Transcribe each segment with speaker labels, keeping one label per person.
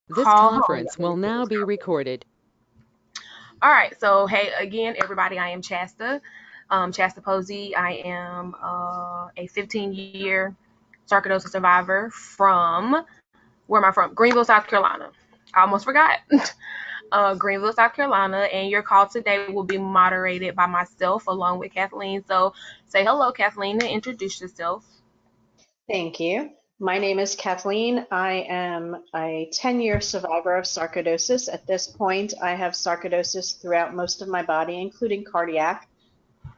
Speaker 1: This
Speaker 2: call home.
Speaker 1: conference will now be recorded.
Speaker 2: All right, so hey again, everybody. I am Chasta, Chasta Posey. I am a 15-year sarcoidosis survivor from where am I from? Greenville, South Carolina. I almost forgot. Greenville, South Carolina, and your call today will be moderated by myself along with Cathleen. So say hello, Kathleen, and introduce yourself.
Speaker 3: Thank you. My name is Cathleen. I am a 10-year survivor of sarcoidosis. At this point, I have sarcoidosis throughout most of my body, including cardiac,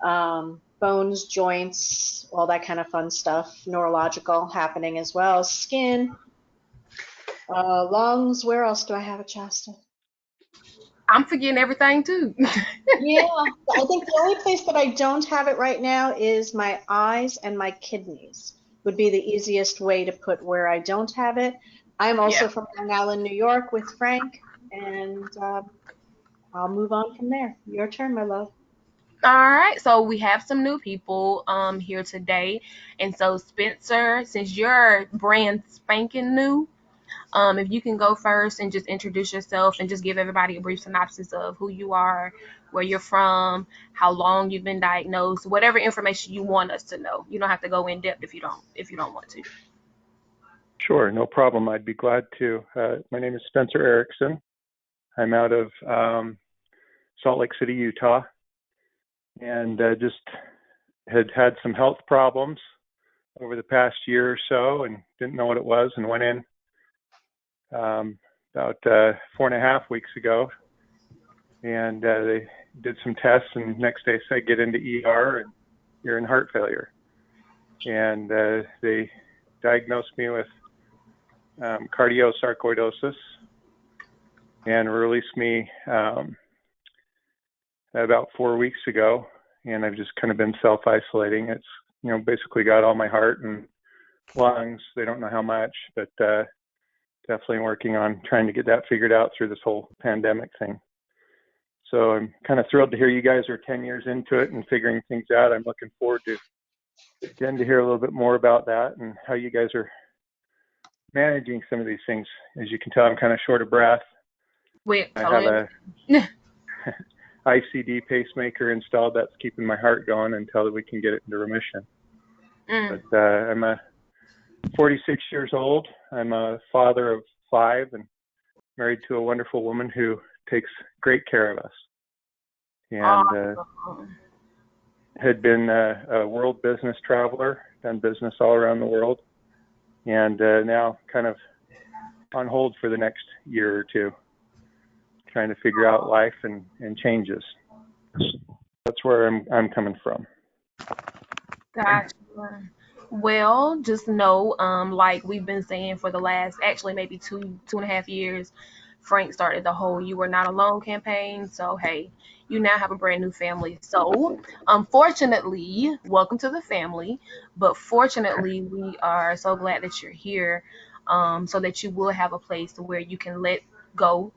Speaker 3: bones, joints, all that kind of fun stuff, neurological happening as well, skin, lungs. Where else do I have it, Shasta?
Speaker 2: I'm forgetting everything too.
Speaker 3: Yeah, I think the only place that I don't have it right now is my eyes and my kidneys would be the easiest way to put where I don't have it. I'm also
Speaker 2: Yeah.
Speaker 3: from Long Island, New York with Frank, and I'll move on from there. Your turn, my love.
Speaker 2: All right, so we have some new people here today, and so Spencer, since you're brand spanking new, if you can go first and just introduce yourself and just give everybody a brief synopsis of who you are, where you're from, how long you've been diagnosed, whatever information you want us to know. You don't have to go in depth if you don't want to.
Speaker 4: Sure, no problem. I'd be glad to. My name is Spencer Erickson. I'm out of Salt Lake City, Utah, and just had some health problems over the past year or so and didn't know what it was and went in about 4.5 weeks ago, and they did some tests, and next day said get into ER and you're in heart failure. And they diagnosed me with sarcoidosis and released me about 4 weeks ago, and I've just kind of been self-isolating. It's, basically got all my heart and lungs. They don't know how much, but definitely working on trying to get that figured out through this whole pandemic thing. So I'm kind of thrilled to hear you guys are 10 years into it and figuring things out. I'm looking forward to getting to hear a little bit more about that and how you guys are managing some of these things. As you can tell, I'm kind of short of breath.
Speaker 2: Wait,
Speaker 4: I have a ICD pacemaker installed that's keeping my heart going until we can get it into remission. But I'm 46 years old. I'm a father of 5 and married to a wonderful woman who takes great care of us. And had been a world business traveler, done business all around the world, and now kind of on hold for the next year or two, trying to figure out life and changes. That's where I'm coming from.
Speaker 2: Gotcha. Well, just know, like we've been saying for the last actually maybe 2.5 years, Frank started the whole "You Were Not Alone" campaign. So hey, you now have a brand new family. So unfortunately, welcome to the family. But fortunately, we are so glad that you're here, so that you will have a place where you can let go.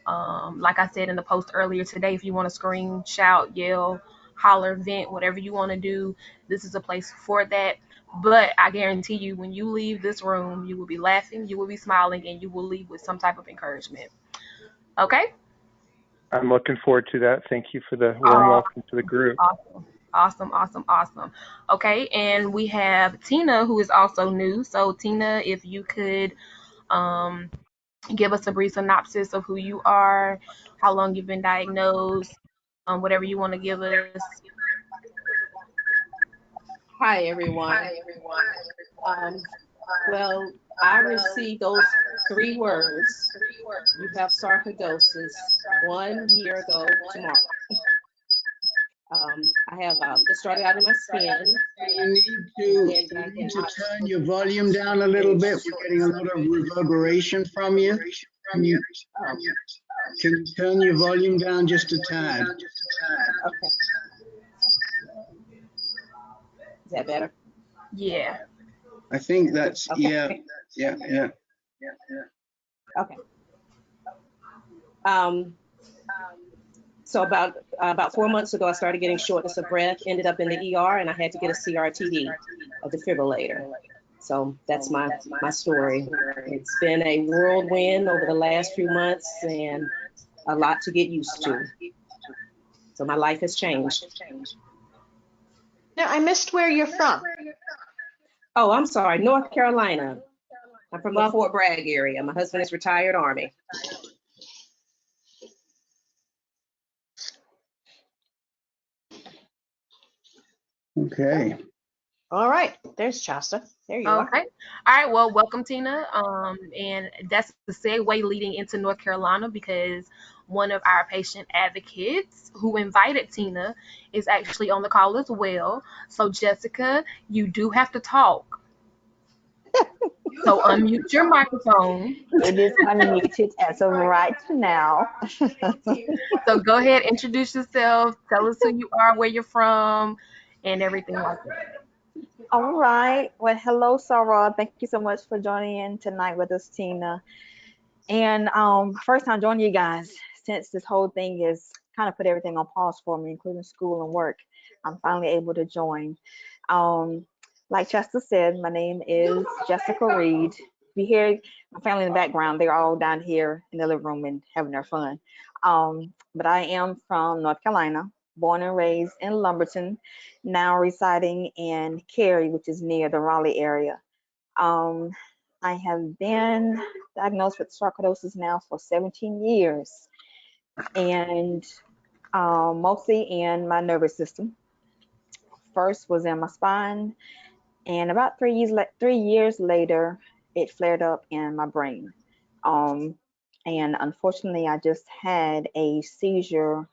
Speaker 2: Like I said in the post earlier today, if you want to scream, shout, yell, holler, vent, whatever you want to do, this is a place for that. But I guarantee you, when you leave this room, you will be laughing, you will be smiling, and you will leave with some type of encouragement. Okay?
Speaker 4: I'm looking forward to that. Thank you for the warm welcome to the group.
Speaker 2: Awesome. Awesome, awesome, awesome. Okay, and we have Tina, who is also new. So, Tina, if you could um, give us a brief synopsis of who you are, how long you've been diagnosed, whatever you want to give us.
Speaker 5: Hi, everyone. Um, well, I received those 3 words. You have sarcoidosis 1 year ago tomorrow. I have, it started out in my skin.
Speaker 6: You need to turn your volume down a little bit. We're getting a lot of reverberation from you. Can you turn your volume down just a tad?
Speaker 5: Okay. Is that better?
Speaker 2: Yeah.
Speaker 6: I think that's,
Speaker 5: Okay.
Speaker 6: yeah.
Speaker 5: Okay. So about 4 months ago, I started getting shortness of breath, ended up in the ER, and I had to get a CRTD, a defibrillator. So that's my story. It's been a whirlwind over the last few months and a lot to get used to. So my life has changed.
Speaker 3: Now, I missed where you're from.
Speaker 5: Oh, I'm sorry, North Carolina. I'm from the Fort Bragg area. My husband is retired Army.
Speaker 6: Okay.
Speaker 3: All right, there's Shasta. There you are.
Speaker 2: Okay. All right. Well, welcome, Tina. And that's the segue leading into North Carolina because one of our patient advocates who invited Tina is actually on the call as well. So, Jessica, you do have to talk. So, unmute your microphone.
Speaker 1: It is unmuted as of right now.
Speaker 2: So, go ahead, introduce yourself, tell us who you are, where you're from, and everything like that.
Speaker 1: All right. Well, hello, Sarah. Thank you so much for joining in tonight with us, Tina. And first time joining you guys since this whole thing is kind of put everything on pause for me, including school and work. I'm finally able to join. Like Chester said, my name is Jessica Reed. You hear my family in the background, they're all down here in the living room and having their fun. But I am from North Carolina, born and raised in Lumberton, now residing in Cary, which is near the Raleigh area. I have been diagnosed with sarcoidosis now for 17 years, and mostly in my nervous system. First was in my spine, and about 3 years later, it flared up in my brain. Um, and unfortunately, I just had a seizure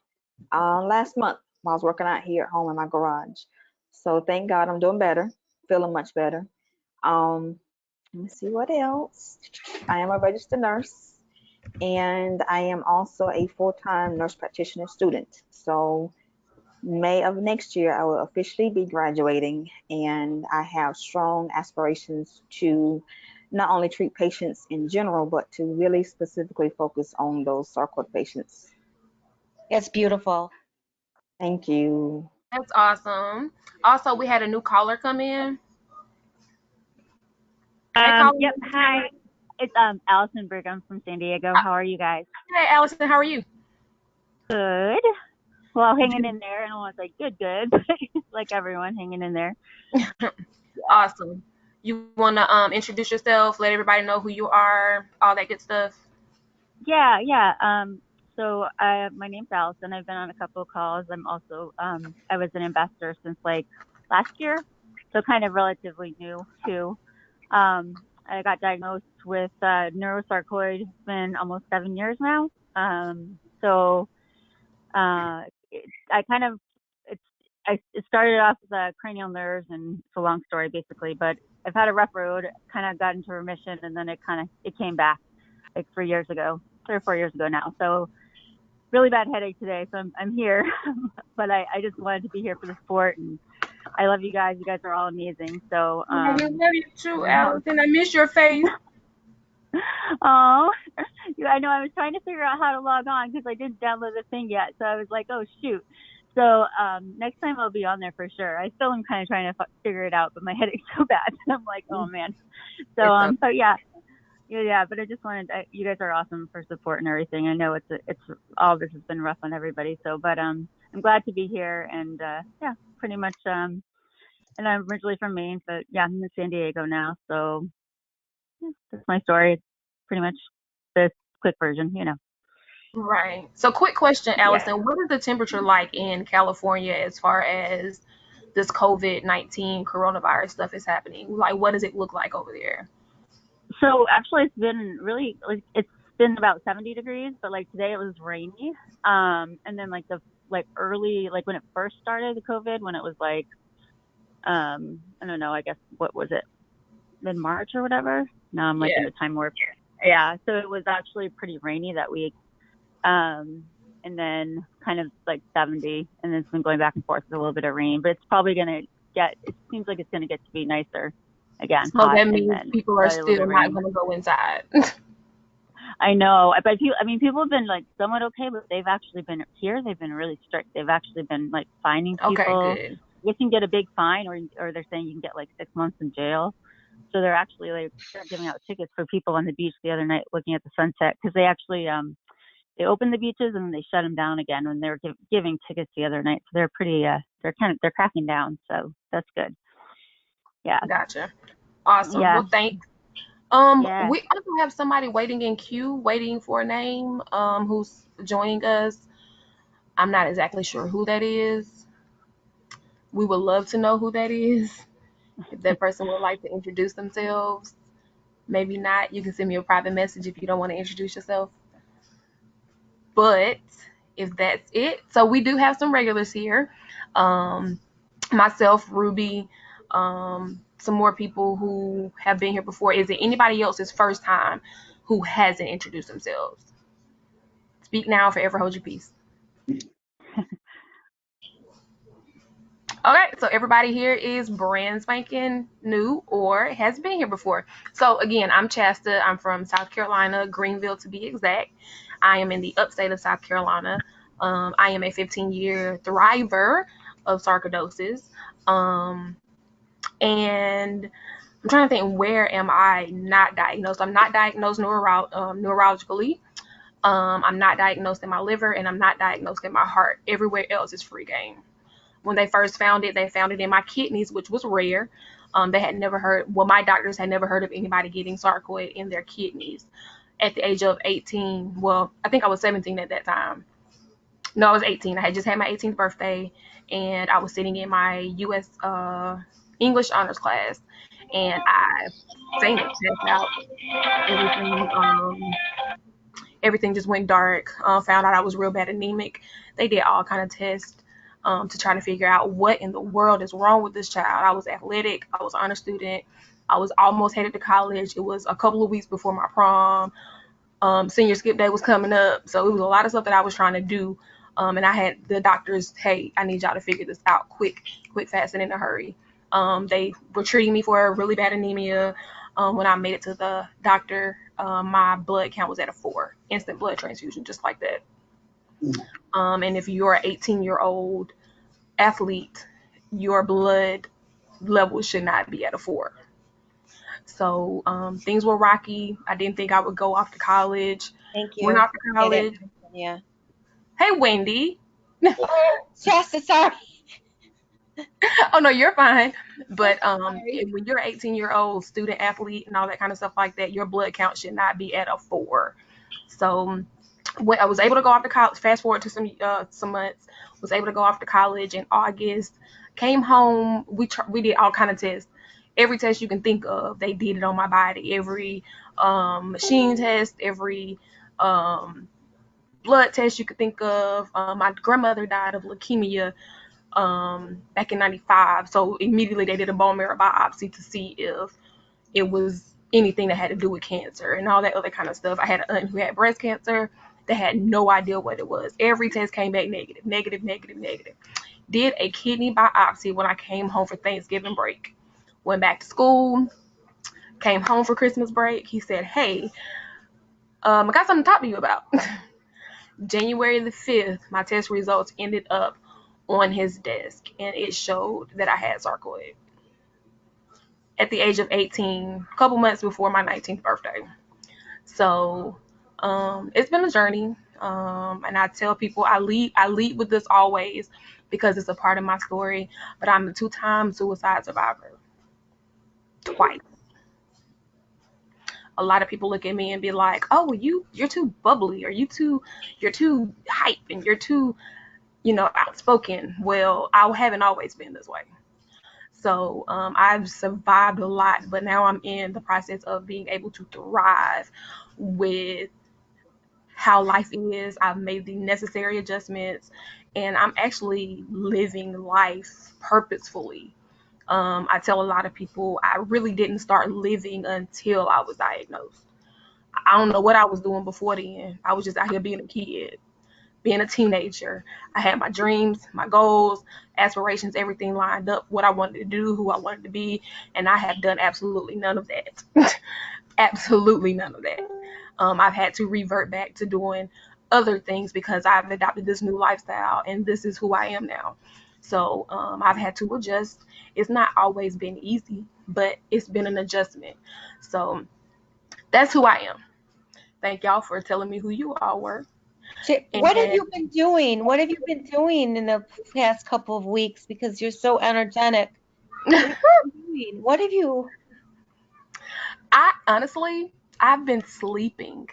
Speaker 1: last month while I was working out here at home in my garage. So thank God I'm doing better, feeling much better. Um, Let me see what else. I am a registered nurse, and I am also a full-time nurse practitioner student. So May of next year, I will officially be graduating, and I have strong aspirations to not only treat patients in general, but to really specifically focus on those sarcoid patients.
Speaker 7: It's beautiful.
Speaker 1: Thank you.
Speaker 2: That's awesome. Also, we had a new caller come in. Hey, caller.
Speaker 7: Yep. Hi. It's Allison Berg. I'm from San Diego. How are you guys?
Speaker 2: Hey, Allison, how are you?
Speaker 7: Good. Well, hanging in there. I don't want to say good, but like everyone hanging in there.
Speaker 2: Awesome. You want to introduce yourself, let everybody know who you are, all that good stuff?
Speaker 7: Yeah. So my name's Allison. I've been on a couple of calls. I'm also I was an investor since like last year, so kind of relatively new too. I got diagnosed with neurosarcoid. It's been almost 7 years now. So I kind of it started off with cranial nerves, and it's a long story basically. But I've had a rough road. Kind of got into remission, and then it came back like 3 or 4 years ago now. So really bad headache today. So I'm here, but I just wanted to be here for the sport, and I love you guys. You guys are all amazing. So
Speaker 2: I love you too, Allison. I miss your face.
Speaker 7: Oh, I know. I was trying to figure out how to log on because I didn't download the thing yet. So I was like, oh shoot. So next time I'll be on there for sure. I still am kind of trying to figure it out, but my headache's so bad. I'm like, oh man. So so yeah. But I just wanted you guys are awesome for support and everything. I know it's all this has been rough on everybody. So, but I'm glad to be here, and yeah, pretty much. And I'm originally from Maine, but yeah, I'm in San Diego now. So yeah, that's my story. It's pretty much the quick version,
Speaker 2: Right. So, quick question, Allison. What is the temperature like in California as far as this COVID-19 coronavirus stuff is happening? Like, what does it look like over there?
Speaker 7: So actually, it's been really it's been about 70 degrees, but like today it was rainy. And then like early, like when it first started the COVID, when it was like I don't know, I guess what was it, mid March or whatever. Now I'm like in the time warp. Yeah, so it was actually pretty rainy that week. And then kind of like 70, and then it's been going back and forth with a little bit of rain, but it's probably gonna it seems like it's gonna get to be nicer again.
Speaker 2: So that means people are still not gonna go inside.
Speaker 7: I know, but people have been like somewhat okay, but they've actually been here. They've been really strict. They've actually been like fining people.
Speaker 2: Okay, good.
Speaker 7: You can get a big fine, or they're saying you can get like 6 months in jail. So they're actually they're giving out tickets for people on the beach the other night looking at the sunset, because they actually they open the beaches and then they shut them down again when they were giving tickets the other night. So they're pretty they're cracking down. So that's good. Yeah.
Speaker 2: Gotcha. Awesome.
Speaker 7: Yeah.
Speaker 2: Well, thanks.
Speaker 7: Yeah.
Speaker 2: We also have somebody waiting in queue, waiting for a name, who's joining us. I'm not exactly sure who that is. We would love to know who that is. If that person would like to introduce themselves, maybe not. You can send me a private message if you don't want to introduce yourself. But if that's it, so we do have some regulars here. Myself, Ruby, some more people who have been here before. Is it anybody else's first time who hasn't introduced themselves? Speak now, forever hold your peace. Okay, so everybody here is brand spanking new or has been here before. So again, I'm Chasta. I'm from South Carolina, Greenville to be exact. I am in the upstate of South Carolina. I am a 15-year thriver of sarcoidosis. And I'm trying to think, where am I not diagnosed? I'm not diagnosed neurologically. I'm not diagnosed in my liver, and I'm not diagnosed in my heart. Everywhere else is free game. When they first found it, they found it in my kidneys, which was rare. They had never heard, well, my doctors had never heard of anybody getting sarcoid in their kidneys at the age of 18. Well, I think I was 17 at that time. No, I was 18. I had just had my 18th birthday, and I was sitting in my U.S. English honors class, and I fainted, passed out. Everything just went dark. Found out I was real bad anemic. They did all kind of tests to try to figure out what in the world is wrong with this child. I was athletic. I was an honor student. I was almost headed to college. It was a couple of weeks before my prom. Senior skip day was coming up. So it was a lot of stuff that I was trying to do. And I had the doctors, hey, I need y'all to figure this out quick, fast, and in a hurry. They were treating me for a really bad anemia. When I made it to the doctor, my blood count was at a 4. Instant blood transfusion, just like that. And if you're an 18-year-old athlete, your blood level should not be at a 4. So things were rocky. I didn't think I would go off to college.
Speaker 1: Thank you.
Speaker 2: Went off to college.
Speaker 1: Yeah.
Speaker 2: Hey, Wendy.
Speaker 1: Shasta, sorry.
Speaker 2: Oh, no, you're fine. But when you're an 18-year-old student athlete and all that kind of stuff like that, your blood count should not be at a 4. So when I was able to go off to college, fast forward to some months, was able to go off to college in August, came home, we did all kind of tests. Every test you can think of, they did it on my body. Every machine test, every blood test you could think of. My grandmother died of leukemia back in 95. So immediately they did a bone marrow biopsy to see if it was anything that had to do with cancer and all that other kind of stuff. I had an aunt who had breast cancer. They had no idea what it was. Every test came back negative. Did a kidney biopsy when I came home for Thanksgiving break. Went back to school, came home for Christmas break. He said, hey, I got something to talk to you about. January the 5th, my test results ended up on his desk, and it showed that I had sarcoid at the age of 18, a couple months before my 19th birthday. So it's been a journey, and I tell people I lead with this always because it's a part of my story. But I'm a 2-time suicide survivor, twice. A lot of people look at me and be like, "Oh, well, you're too bubbly, or you're too hype, and you're too, outspoken." Well, I haven't always been this way. So I've survived a lot, but now I'm in the process of being able to thrive with how life is. I've made the necessary adjustments, and I'm actually living life purposefully. I tell a lot of people I really didn't start living until I was diagnosed. I don't know what I was doing before then. I was just out here being a kid, being a teenager. I had my dreams, my goals, aspirations, everything lined up, what I wanted to do, who I wanted to be, and I have done absolutely none of that. Absolutely none of that. I've had to revert back to doing other things because I've adopted this new lifestyle, and this is who I am now. So I've had to adjust. It's not always been easy, but it's been an adjustment. So that's who I am. Thank y'all for telling me who you all were.
Speaker 8: What have you been doing? What have you been doing in the past couple of weeks? Because you're so energetic. What have you been doing? What have you?
Speaker 2: I've been sleeping.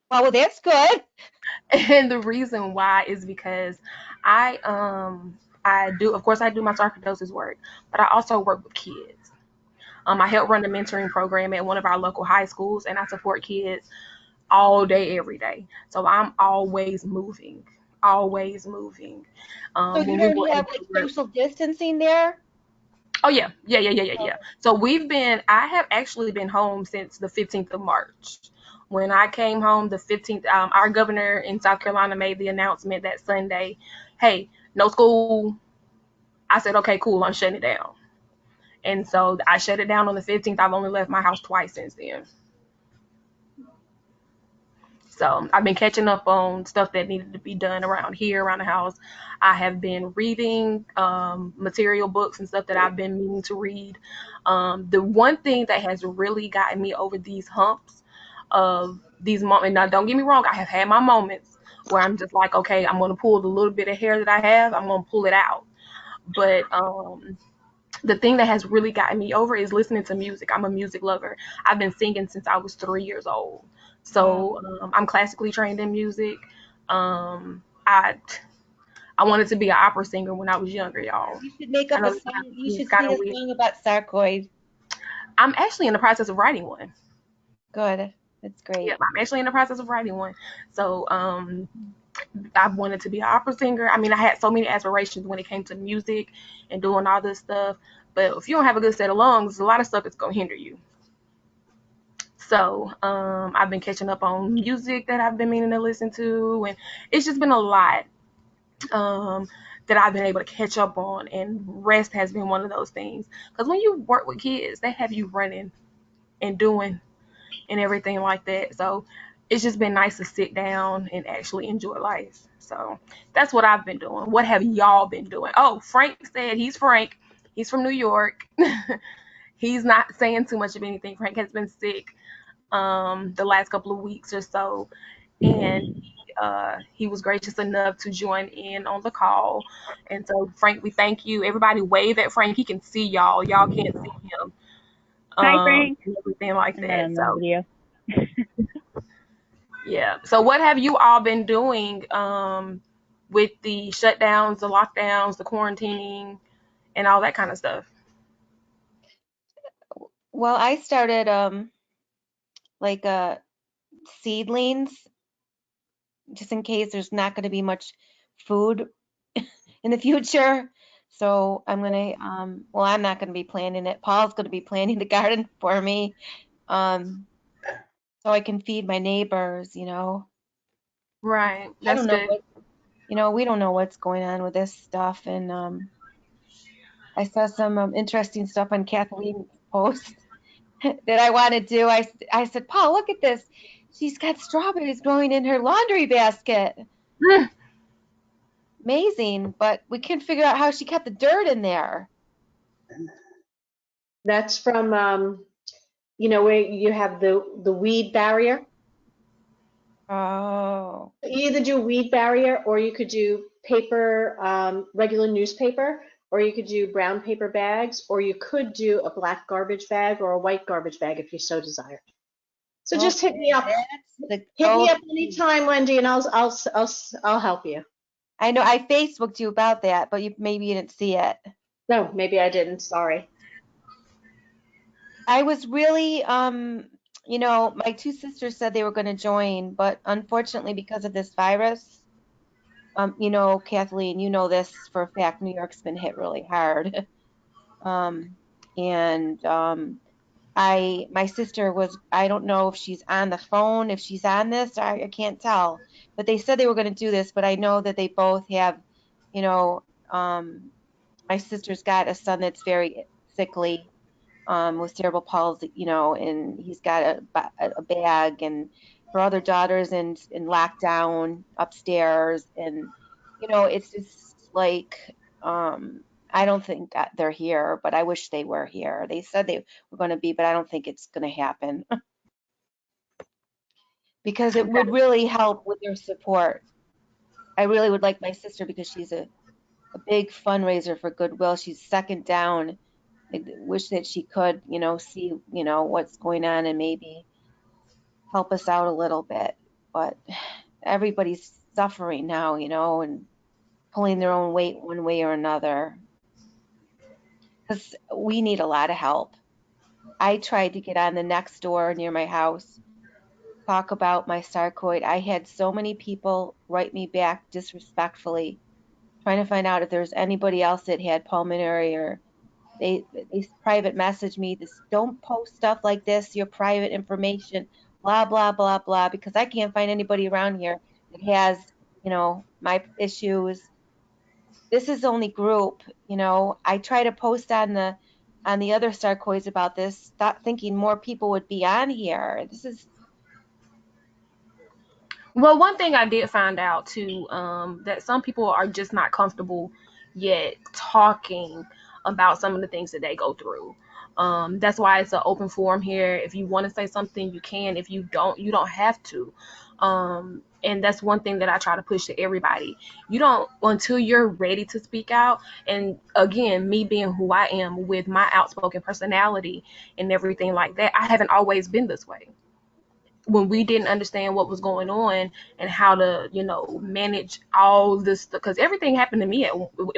Speaker 8: Well, that's good.
Speaker 2: And the reason why is because I do, of course, I do my sarcoidosis work, but I also work with kids. I help run the mentoring program at one of our local high schools, and I support kids all day, every day. So I'm always moving, always moving.
Speaker 8: So you don't have like social distancing there?
Speaker 2: Oh yeah. So I have actually been home since the 15th of March. When I came home the 15th, our governor in South Carolina made the announcement that Sunday, hey, no school. I said, okay, cool, I'm shutting it down. And so I shut it down on the 15th. I've only left my house twice since then. So I've been catching up on stuff that needed to be done around here, around the house. I have been reading material books and stuff that I've been meaning to read. The one thing that has really gotten me over these humps of these moments, now don't get me wrong, I have had my moments where I'm just like, okay, I'm going to pull the little bit of hair that I have, I'm going to pull it out. But the thing that has really gotten me over is listening to music. I'm a music lover. I've been singing since I was 3 years old. So I'm classically trained in music. I wanted to be an opera singer when I was younger, y'all.
Speaker 8: You should make up a song. You should sing a song about sarcoid.
Speaker 2: I'm actually in the process of writing one.
Speaker 8: Good. That's great.
Speaker 2: Yeah, I'm actually in the process of writing one. So I wanted to be an opera singer. I mean, I had so many aspirations when it came to music and doing all this stuff. But if you don't have a good set of lungs, a lot of stuff is going to hinder you. So I've been catching up on music that I've been meaning to listen to. And it's just been a lot that I've been able to catch up on. And rest has been one of those things. Because when you work with kids, they have you running and doing and everything like that. So it's just been nice to sit down and actually enjoy life. So that's what I've been doing. What have y'all been doing? Oh, Frank said he's Frank. He's from New York. He's not saying too much of anything. Frank has been sick the last couple of weeks or so. And he was gracious enough to join in on the call. And so, Frank, we thank you. Everybody wave at Frank. He can see y'all. Y'all can't see him.
Speaker 7: Hi, Frank.
Speaker 2: And everything like that. So,
Speaker 7: video.
Speaker 2: yeah. So what have you all been doing with the shutdowns, the lockdowns, the quarantining, and all that kind of stuff?
Speaker 8: Well, I started like seedlings, just in case there's not going to be much food in the future. So I'm gonna well, I'm not gonna be planting it. Paul's gonna be planting the garden for me, so I can feed my neighbors.
Speaker 2: Right.
Speaker 8: I
Speaker 2: That's
Speaker 8: don't know
Speaker 2: good.
Speaker 8: what, we don't know what's going on with this stuff, and I saw some interesting stuff on Kathleen's post that I want to do. I said, Paul, look at this. She's got strawberries growing in her laundry basket. Amazing, but we can't figure out how she kept the dirt in there.
Speaker 3: That's from, where you have the weed barrier.
Speaker 8: Oh.
Speaker 3: You either do weed barrier, or you could do paper, regular newspaper, or you could do brown paper bags, or you could do a black garbage bag or a white garbage bag if you so desire. So just hit me up. Hit me up anytime, Wendy, and I'll help you.
Speaker 8: I know I Facebooked you about that, but maybe you didn't see it.
Speaker 3: No, maybe I didn't. Sorry.
Speaker 8: I was really, my two sisters said they were going to join, but unfortunately, because of this virus, Kathleen, you know this for a fact, New York's been hit really hard. My sister was, I don't know if she's on the phone, if she's on this, I can't tell, but they said they were going to do this, but I know that they both have, my sister's got a son that's very sickly, with cerebral palsy, and he's got a bag, and her other daughter's in lockdown upstairs, and it's just like I don't think that they're here, but I wish they were here. They said they were going to be, but I don't think it's going to happen because it would really help with their support. I really would like my sister because she's a big fundraiser for Goodwill. She's second down. I wish that she could, see, what's going on and maybe help us out a little bit. But everybody's suffering now, and pulling their own weight one way or another. Because we need a lot of help. I tried to get on the next door near my house, talk about my sarcoid. I had so many people write me back disrespectfully, trying to find out if there's anybody else that had pulmonary, or they private message me, this, don't post stuff like this, your private information, blah, blah, blah, blah, because I can't find anybody around here that has, my issues. This is the only group, I try to post on the other sarcoids about this, thinking more people would be on here. This is
Speaker 2: Well, one thing I did find out too, that some people are just not comfortable yet talking about some of the things that they go through. That's why it's an open forum here. If you want to say something, you can. If you don't, you don't have to. And that's one thing that I try to push to everybody. You don't, until you're ready to speak out. And again, me being who I am with my outspoken personality and everything like that, I haven't always been this way. When we didn't understand what was going on and how to, manage all this, because everything happened to me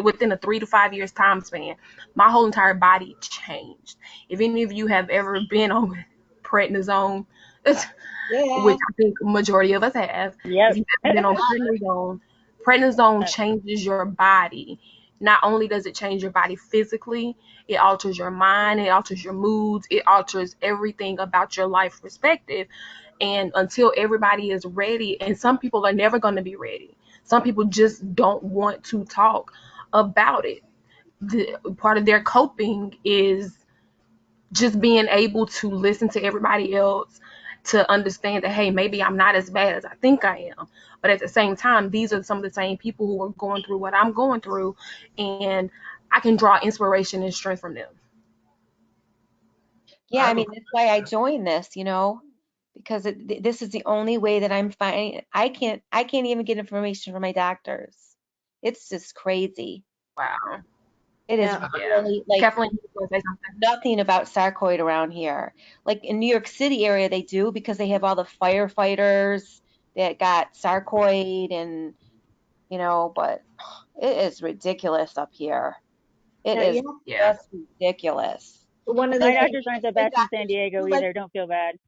Speaker 2: within a 3 to 5 years time span. My whole entire body changed. If any of you have ever been on prednisone,
Speaker 8: yeah.
Speaker 2: which I think majority of us have,
Speaker 7: Yep.
Speaker 2: if you've ever been on prednisone changes your body. Not only does it change your body physically, it alters your mind, it alters your moods, it alters everything about your life perspective. And until everybody is ready, and some people are never going to be ready, some people just don't want to talk about it. Part of their coping is just being able to listen to everybody else, to understand that, hey, maybe I'm not as bad as I think I am. But at the same time, these are some of the same people who are going through what I'm going through, and I can draw inspiration and strength from them.
Speaker 8: Yeah, I mean, that's why I joined this, because this is the only way that I'm finding. I can't even get information from my doctors. It's just crazy.
Speaker 2: Wow.
Speaker 8: It is
Speaker 3: Yeah.
Speaker 8: really like
Speaker 2: Kathleen, you want to say something?
Speaker 8: nothing about sarcoid around here. Like in New York City area, they do, because they have all the firefighters that got sarcoid, and but it is ridiculous up here. It
Speaker 3: Now,
Speaker 8: is
Speaker 2: Yeah.
Speaker 8: just ridiculous.
Speaker 3: one of
Speaker 8: They
Speaker 3: the
Speaker 7: My
Speaker 8: say
Speaker 7: doctors aren't the
Speaker 8: my
Speaker 7: best in San
Speaker 8: doctors
Speaker 7: Diego
Speaker 8: do like
Speaker 7: either. Don't feel bad.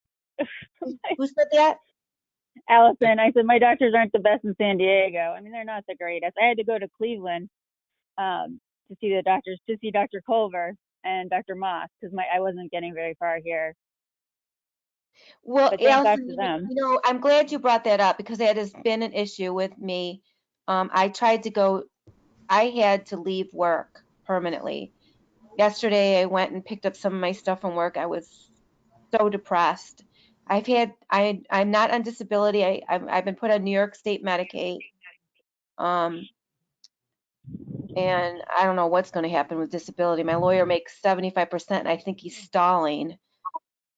Speaker 8: who said that?
Speaker 7: Allison, I said my doctors aren't the best in San Diego. I mean, they're not the greatest. I had to go to Cleveland to see the doctors, to see Dr. Culver and Dr. Moss, because I wasn't getting very far here.
Speaker 8: Well,
Speaker 7: But thank God
Speaker 8: Allison,
Speaker 7: for them.
Speaker 8: I'm glad you brought that up because that has been an issue with me. I had to leave work permanently. Yesterday, I went and picked up some of my stuff from work. I was so depressed. I'm not on disability. I've been put on New York State Medicaid. And I don't know what's going to happen with disability. My lawyer makes 75%, and I think he's stalling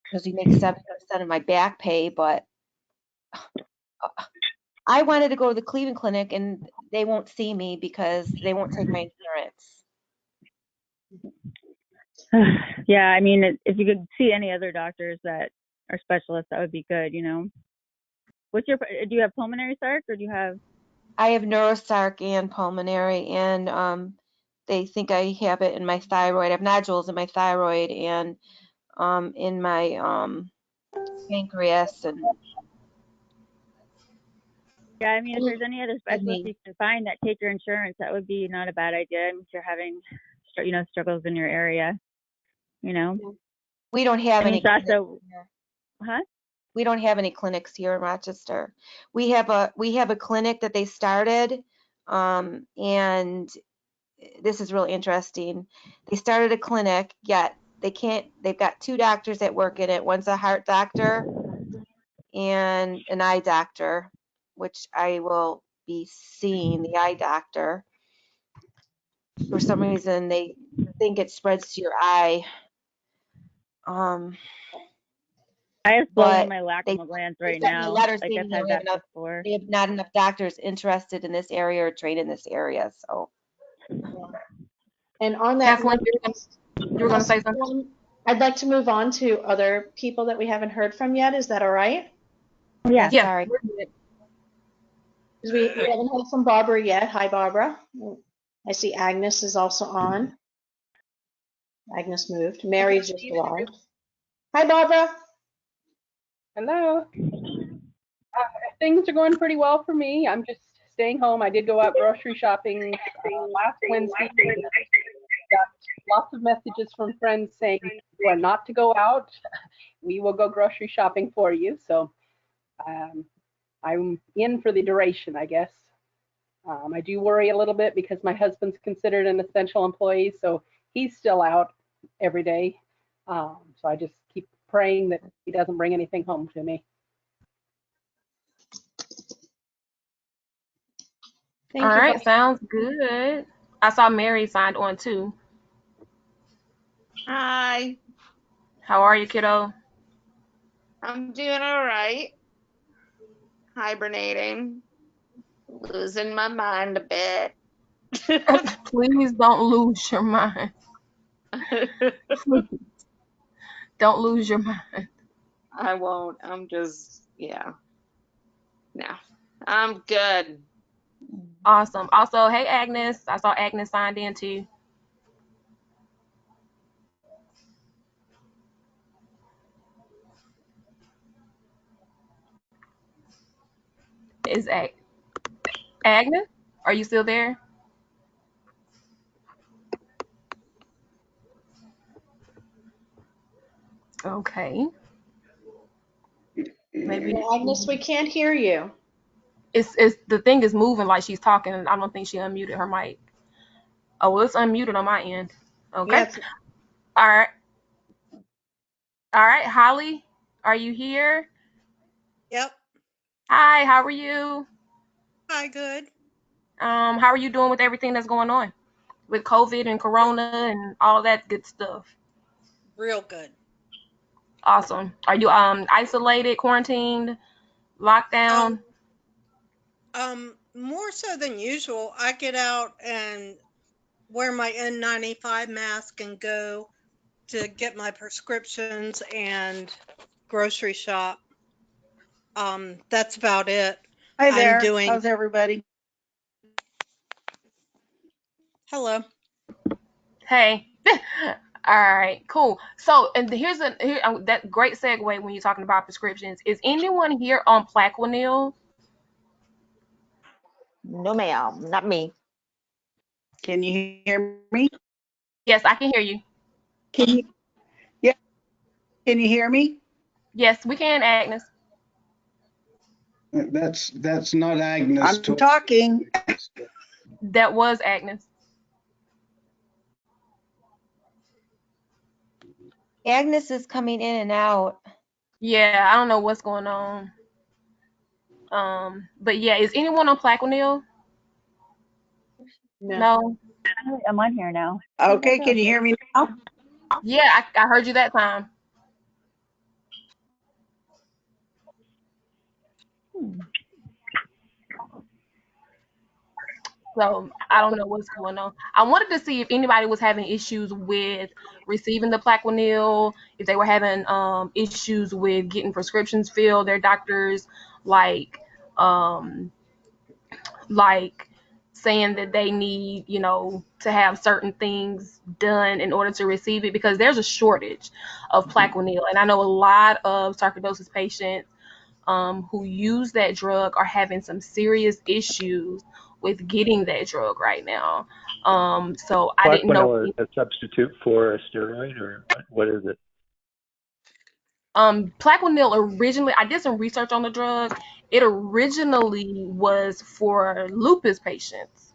Speaker 8: because he makes 70% of my back pay, but I wanted to go to the Cleveland Clinic, and they won't see me because they won't take my insurance.
Speaker 7: Yeah, I mean, if you could see any other doctors that are specialists, that would be good, do you have pulmonary sarc, or do you have?
Speaker 8: I have neurosarc and pulmonary, and they think I have it in my thyroid. I have nodules in my thyroid and in my pancreas. And
Speaker 7: Yeah, I mean, if there's any other specialists you can find that take your insurance, that would be not a bad idea. I mean, if you're having, struggles in your area,
Speaker 8: we don't have any.
Speaker 7: Huh?
Speaker 8: We don't have any clinics here in Rochester. We have a clinic that they started, and this is really interesting. They started a clinic, yet they've got 2 doctors that work in it. One's a heart doctor and an eye doctor, which I will be seeing the eye doctor. For some reason, they think it spreads to your eye.
Speaker 7: I have swelling in
Speaker 8: But
Speaker 7: my lacrimal glands
Speaker 8: they
Speaker 7: right
Speaker 8: sent me a
Speaker 7: now.
Speaker 8: letter
Speaker 7: Like
Speaker 8: saying
Speaker 7: I've had that before.
Speaker 8: they have not enough doctors interested in this area or trained in this area. So
Speaker 3: And on that
Speaker 2: Kathleen,
Speaker 3: note,
Speaker 2: you were gonna say something?
Speaker 3: I'd like to move on to other people that we haven't heard from yet. Is that all right?
Speaker 7: Yeah.
Speaker 2: Yeah.
Speaker 8: sorry.
Speaker 2: we're good.
Speaker 3: 'Cause we haven't heard from Barbara yet. Hi, Barbara. I see Agnes is also on. Agnes moved. Mary just arrived. Hi, Barbara.
Speaker 9: Hello. Things are going pretty well for me. I'm just staying home. I did go out grocery shopping last Wednesday. Got lots of messages from friends saying you are not to go out. We will go grocery shopping for you. So I'm in for the duration, I guess. I do worry a little bit because my husband's considered an essential employee, so he's still out every day. So I just keep praying that he doesn't bring anything home to me.
Speaker 3: Thank
Speaker 2: All
Speaker 3: you,
Speaker 2: right,
Speaker 3: Barbara.
Speaker 2: sounds good. I saw Mary signed on too.
Speaker 10: Hi,
Speaker 2: How are you, kiddo?
Speaker 10: I'm doing all right. Hibernating, losing my mind a bit.
Speaker 2: Please don't lose your mind. Don't lose your mind.
Speaker 10: I won't. I'm just, yeah. No, I'm good.
Speaker 2: Awesome. Also, hey Agnes. I saw Agnes signed in too. Is Agnes? Are you still there? Okay. Maybe
Speaker 3: Well, Agnes, we can't hear you.
Speaker 2: it's the thing is moving like she's talking, and I don't think she unmuted her mic. Oh, well, it's unmuted on my end. Okay.
Speaker 3: Yes.
Speaker 2: All right. All right, Holly, are you here?
Speaker 11: Yep.
Speaker 2: Hi, how are you?
Speaker 11: Hi, good.
Speaker 2: How are you doing with everything that's going on with COVID and Corona and all that good stuff?
Speaker 11: Real good.
Speaker 2: Awesome. Are you isolated, quarantined, locked down?
Speaker 11: More so than usual. I get out and wear my N95 mask and go to get my prescriptions and grocery shop. That's about it.
Speaker 12: Hi
Speaker 11: I'm
Speaker 12: there.
Speaker 11: doing.
Speaker 12: How's everybody?
Speaker 11: Hello.
Speaker 2: Hey. All right, cool. So, and here's that great segue when you're talking about prescriptions. Is anyone here on Plaquenil?
Speaker 1: No, ma'am, not me.
Speaker 12: Can you hear me?
Speaker 2: Yes, I can hear you.
Speaker 12: Can you? Yeah. Can you hear me?
Speaker 2: Yes, we can, Agnes.
Speaker 6: That's not Agnes.
Speaker 12: I'm talking.
Speaker 2: That was Agnes.
Speaker 8: Agnes is coming in and out.
Speaker 2: Yeah, I don't know what's going on. But yeah, is anyone on Plaquenil? No.
Speaker 7: I'm on here now.
Speaker 12: Okay, can you hear me now?
Speaker 2: Yeah, I heard you that time. So I don't know what's going on. I wanted to see if anybody was having issues with receiving the Plaquenil, if they were having issues with getting prescriptions filled. Their doctors um like saying that they need, to have certain things done in order to receive it because there's a shortage of Plaquenil, and I know a lot of sarcoidosis patients who use that drug are having some serious issues with getting that drug right now. So I didn't know.
Speaker 4: Plaquenil is a substitute for a steroid, or what is it?
Speaker 2: Plaquenil originally, I did some research on the drug. It originally was for lupus patients,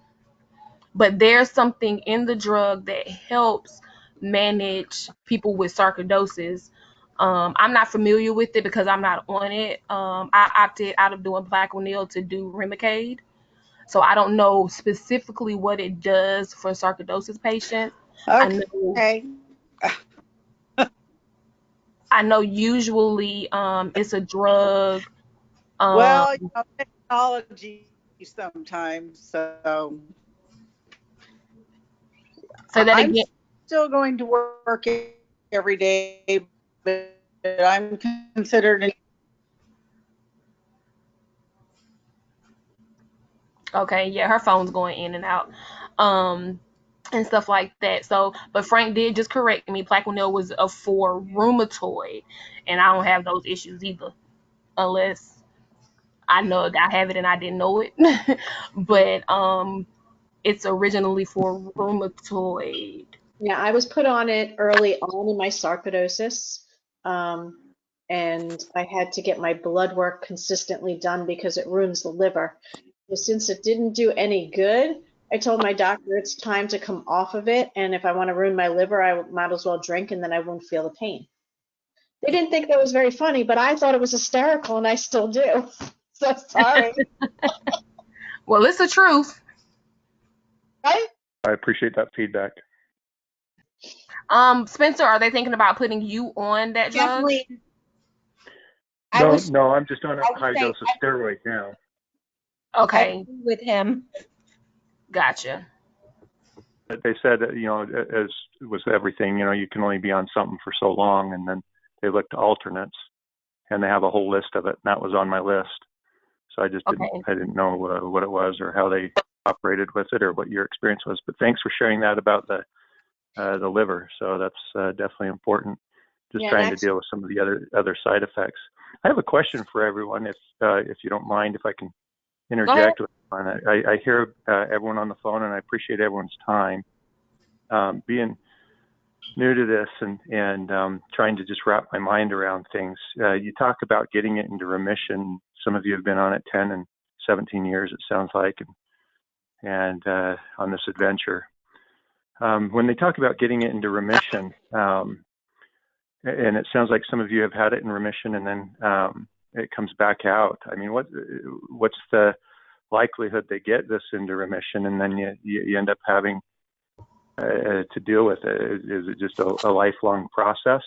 Speaker 2: but there's something in the drug that helps manage people with sarcoidosis. I'm not familiar with it because I'm not on it. I opted out of doing Plaquenil to do Remicade. So I don't know specifically what it does for sarcoidosis patients.
Speaker 12: Okay.
Speaker 2: I know usually it's a drug.
Speaker 12: Well, you know, technology sometimes. So
Speaker 2: Say that
Speaker 12: I'm
Speaker 2: again.
Speaker 12: still going to work every day, but I'm considered.
Speaker 2: Okay, yeah, her phone's going in and out. And stuff like that. So, but Frank did just correct me. Plaquenil was for rheumatoid, and I don't have those issues either, unless I know that I have it and I didn't know it. But it's originally for rheumatoid.
Speaker 3: Yeah, I was put on it early on in my sarcoidosis, and I had to get my blood work consistently done because it ruins the liver. So since it didn't do any good, I told my doctor it's time to come off of it, and if I want to ruin my liver, I might as well drink, and then I won't feel the pain. They didn't think that was very funny, but I thought it was hysterical, and I still do. So sorry.
Speaker 2: Well, it's the truth.
Speaker 3: Right?
Speaker 4: I appreciate that feedback.
Speaker 2: Spencer, are they thinking about putting you on that drug?
Speaker 8: Kathleen,
Speaker 4: No, I'm just on a high dose of steroid now.
Speaker 2: Okay.
Speaker 8: I agree with him.
Speaker 2: Gotcha.
Speaker 4: They said that, as with everything, you can only be on something for so long, and then they looked to alternates, and they have a whole list of it, and that was on my list. So I just didn't know what it was or how they operated with it or what your experience was. But thanks for sharing that about the liver. So that's definitely important. Just trying to deal with some of the other side effects. I have a question for everyone, if you don't mind, if I can interject with one. I hear everyone on the phone, and I appreciate everyone's time. Being new to this and trying to just wrap my mind around things. You talk about getting it into remission. Some of you have been on it 10 and 17 years, it sounds like, and on this adventure. When they talk about getting it into remission, and it sounds like some of you have had it in remission and then it comes back out. I mean, what's the likelihood they get this into remission and then you end up having to deal with it? Is it just a lifelong process?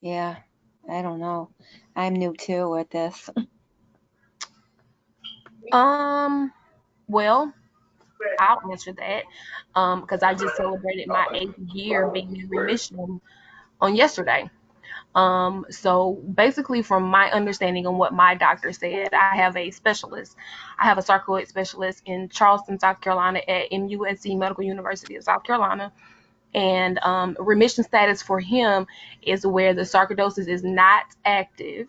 Speaker 8: Yeah, I don't know. I'm new too at this.
Speaker 2: Well, I'll answer that because I just celebrated my 8th year being in remission on yesterday. So basically, from my understanding on what my doctor said, I have a specialist. I have a sarcoid specialist in Charleston, South Carolina at MUSC Medical University of South Carolina. And remission status for him is where the sarcoidosis is not active,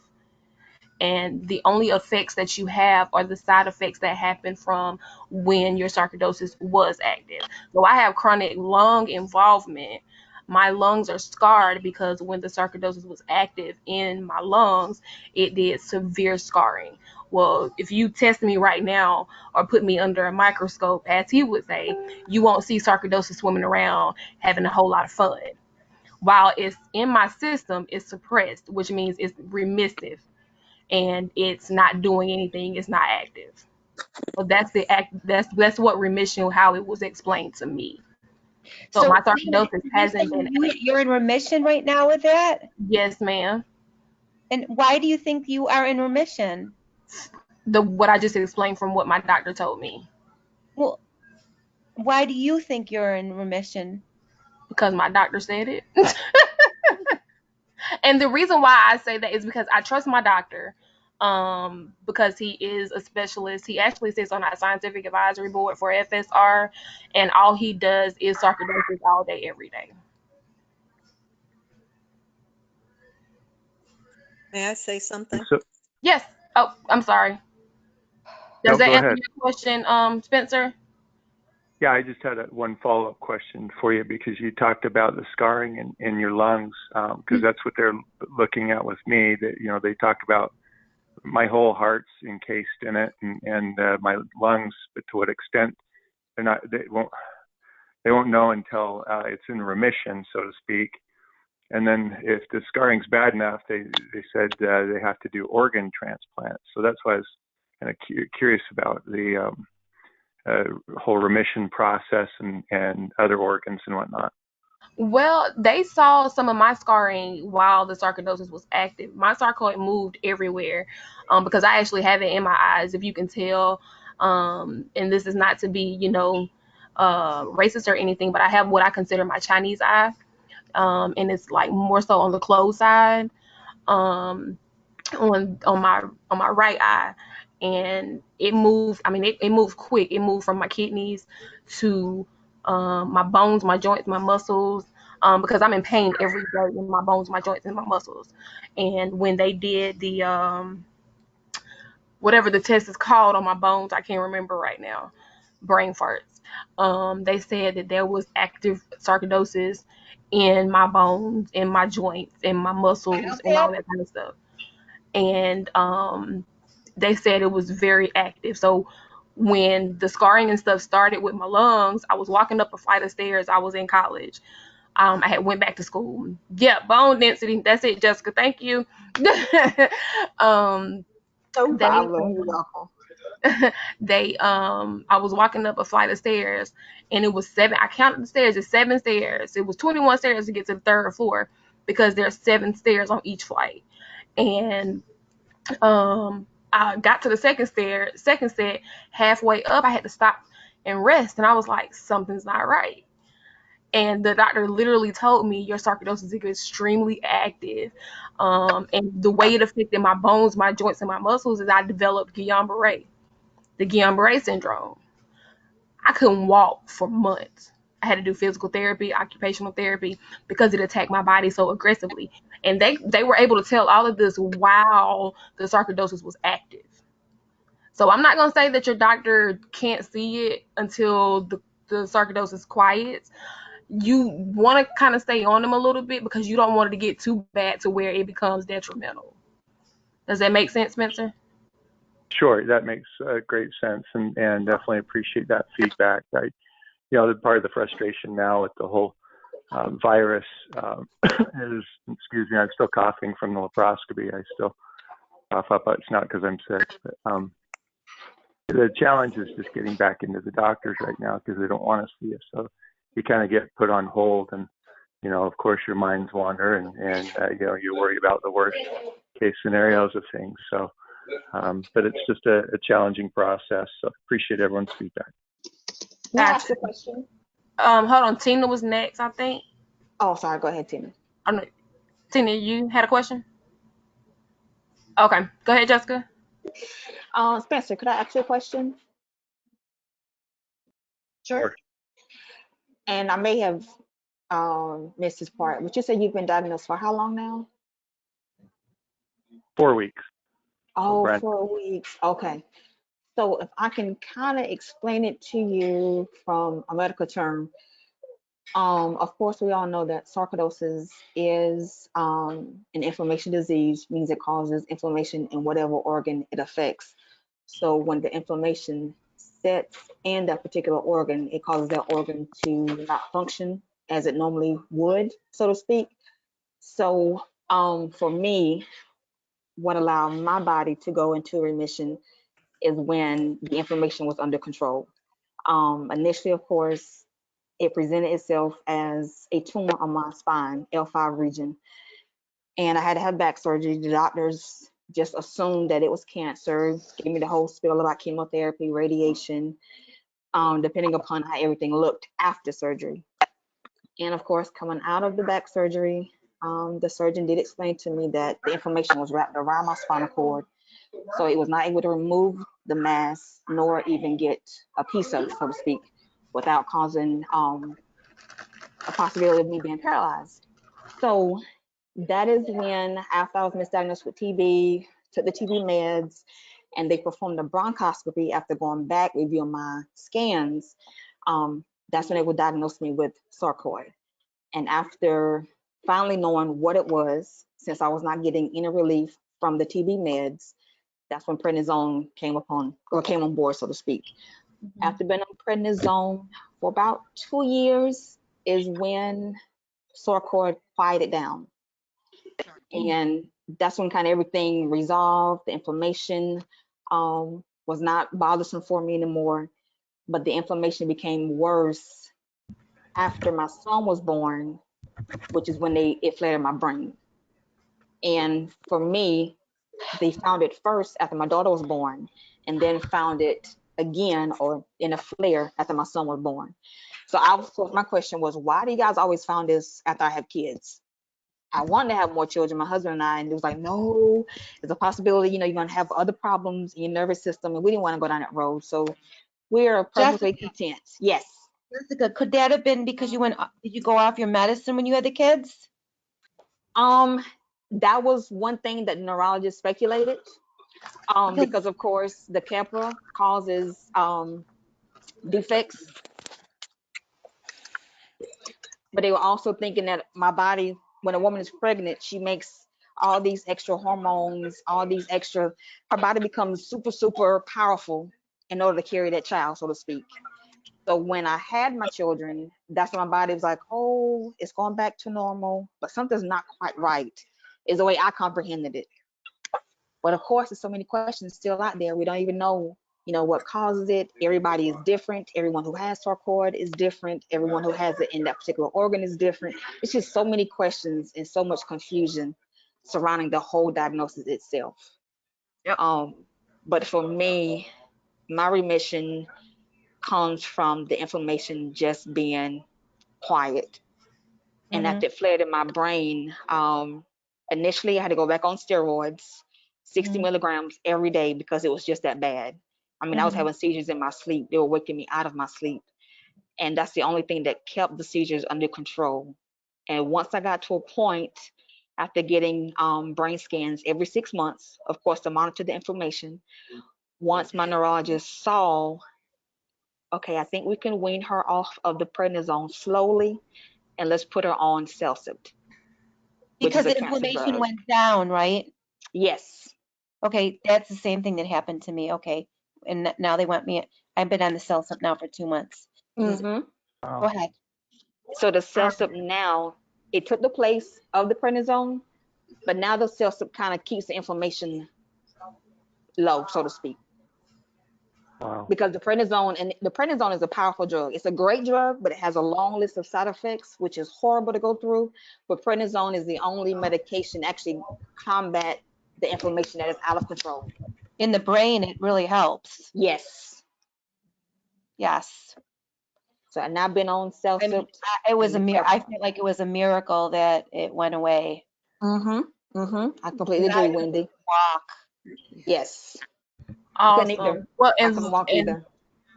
Speaker 2: and the only effects that you have are the side effects that happen from when your sarcoidosis was active. So I have chronic lung involvement. My lungs are scarred because when the sarcoidosis was active in my lungs, it did severe scarring. Well, if you test me right now or put me under a microscope, as he would say, you won't see sarcoidosis swimming around having a whole lot of fun. While it's in my system, it's suppressed, which means it's remissive and it's not doing anything, it's not active. So that's what remission, how it was explained to me. So my sarcoidosis hasn't been
Speaker 8: You're in remission right now with that?
Speaker 2: Yes, ma'am.
Speaker 8: And why do you think you are in remission?
Speaker 2: What I just explained from what my doctor told me.
Speaker 8: Well, why do you think you're in remission?
Speaker 2: Because my doctor said it. And the reason why I say that is because I trust my doctor, because he is a specialist. He actually sits on our scientific advisory board for FSR, and all he does is sarcoidosis all day, every day.
Speaker 11: May I say something?
Speaker 2: Yes. Oh, I'm sorry. Does that answer your question, Spencer?
Speaker 4: Yeah, I just had one follow-up question for you because you talked about the scarring in your lungs, because that's what they're looking at with me. That they talk about my whole heart's encased in it, and my lungs, but to what extent they won't know until it's in remission, so to speak. And then if the scarring's bad enough, they said they have to do organ transplants. So that's why I was kind of curious about the whole remission process and other organs and whatnot.
Speaker 2: Well, they saw some of my scarring while the sarcoidosis was active. My sarcoid moved everywhere, because I actually have it in my eyes, if you can tell. And this is not to be, racist or anything, but I have what I consider my Chinese eye, and it's like more so on the closed side, um, on my right eye, and it moved. I mean, it moved quick. It moved from my kidneys to my bones, my joints, my muscles, because I'm in pain every day in my bones, my joints, and my muscles. And when they did the whatever the test is called on my bones, I can't remember right now, brain farts. They said that there was active sarcoidosis in my bones, in my joints, in my muscles, and all that kind of stuff. And they said it was very active. So when the scarring and stuff started with my lungs, I was walking up a flight of stairs. I was in college. I had went back to school. Yeah, bone density. That's it, Jessica. Thank you.
Speaker 1: No
Speaker 2: they
Speaker 1: problem. You're welcome.
Speaker 2: I was walking up a flight of stairs, and it was 7. I counted the stairs. It's 7 stairs. It was 21 stairs to get to the 3rd floor, because there's 7 stairs on each flight. And I got to the second set. Halfway up, I had to stop and rest, and I was like, something's not right. And the doctor literally told me, your sarcoidosis is extremely active, and the way it affected my bones, my joints, and my muscles is I developed Guillain-Barré, the Guillain-Barré syndrome. I couldn't walk for months. I had to do physical therapy, occupational therapy, because it attacked my body so aggressively. And they were able to tell all of this while the sarcoidosis was active. So I'm not gonna say that your doctor can't see it until the sarcoidosis quiets. You want to kind of stay on them a little bit, because you don't want it to get too bad to where it becomes detrimental. Does that make sense, Spencer?
Speaker 4: Sure, that makes great sense, and definitely appreciate that feedback. The part of the frustration now with the whole virus is, excuse me, I'm still coughing from the laparoscopy. I still cough up. It's not because I'm sick, but the challenge is just getting back into the doctors right now, because they don't want to see you. So you kind of get put on hold, and of course your minds wander, and you worry about the worst case scenarios of things. So, but it's just a challenging process. So appreciate everyone's feedback.
Speaker 1: May I ask a question?
Speaker 2: Hold on. Tina was next, I think.
Speaker 1: Oh, sorry. Go ahead, Tina.
Speaker 2: Tina, you had a question? Okay. Go ahead, Jessica.
Speaker 1: Spencer, could I ask you a question?
Speaker 3: Sure.
Speaker 1: And I may have missed this part, but you said you've been diagnosed for how long now?
Speaker 4: 4 weeks.
Speaker 1: Oh, 4 weeks. Okay. So if I can kind of explain it to you from a medical term, of course, we all know that sarcoidosis is an inflammation disease, means it causes inflammation in whatever organ it affects. So when the inflammation sets in that particular organ, it causes that organ to not function as it normally would, so to speak. So for me, what allowed my body to go into remission is when the inflammation was under control. Initially, of course, it presented itself as a tumor on my spine, L5 region. And I had to have back surgery. The doctors just assumed that it was cancer, gave me the whole spiel about chemotherapy, radiation, depending upon how everything looked after surgery. And of course, coming out of the back surgery, the surgeon did explain to me that the inflammation was wrapped around my spinal cord. So it was not able to remove the mass, nor even get a piece of it, so to speak, without causing a possibility of me being paralyzed. So that is when, after I was misdiagnosed with TB, took the TB meds, and they performed a bronchoscopy after going back, reviewing my scans. That's when they would diagnose me with sarcoid. And after finally knowing what it was, since I was not getting any relief from the TB meds, that's when prednisone came on board, so to speak. Mm-hmm. After being on prednisone for about 2 years is when sarcoid quieted down. And that's when kind of everything resolved, the inflammation was not bothersome for me anymore, but the inflammation became worse after my son was born, which is when it flared in my brain. And for me, they found it first after my daughter was born, and then found it again or in a flare after my son was born. So my question was, why do you guys always found this after I have kids? I wanted to have more children, my husband and I, and it was like, no, there's a possibility, you're going to have other problems in your nervous system, and we didn't want to go down that road. So we're perfectly content. Yes.
Speaker 8: Jessica, could that have been because did you go off your medicine when you had the kids?
Speaker 1: That was one thing that neurologists speculated, because of course the Keppra causes defects, but they were also thinking that my body, when a woman is pregnant, she makes all these extra hormones, her body becomes super powerful in order to carry that child, so to speak. So when I had my children, that's when my body was like, oh, it's going back to normal, but something's not quite right, is the way I comprehended it. But of course, there's so many questions still out there. We don't even know, what causes it. Everybody is different. Everyone who has sarcoid is different. Everyone who has it in that particular organ is different. It's just so many questions and so much confusion surrounding the whole diagnosis itself.
Speaker 2: Yep.
Speaker 1: But for me, my remission comes from the inflammation just being quiet. And after it flared in my brain, initially I had to go back on steroids, 60 milligrams every day, because it was just that bad. I mean, I was having seizures in my sleep. They were waking me out of my sleep. And that's the only thing that kept the seizures under control. And once I got to a point, after getting brain scans every 6 months, of course, to monitor the inflammation, once my neurologist saw, okay, I think we can wean her off of the prednisone slowly, and let's put her on Celsipt.
Speaker 8: Because the inflammation went down, right?
Speaker 1: Yes.
Speaker 8: Okay, that's the same thing that happened to me. Okay, and now they want me. I've been on the Celsipt now for 2 months. Go ahead.
Speaker 1: So the Celsipt now, it took the place of the prednisone, but now the Celsipt kind of keeps the inflammation low, so to speak.
Speaker 4: Wow.
Speaker 1: Because the prednisone is a powerful drug. It's a great drug, but it has a long list of side effects, which is horrible to go through. But prednisone is the only medication actually combat the inflammation that is out of control.
Speaker 8: In the brain, it really helps.
Speaker 1: Yes.
Speaker 8: Yes.
Speaker 1: So I've now been on Celsipt.
Speaker 8: I feel like it was a miracle that it went away.
Speaker 1: I completely agree, Wendy.
Speaker 8: Walk.
Speaker 1: Yes.
Speaker 2: Awesome. Well,
Speaker 1: I couldn't walk either.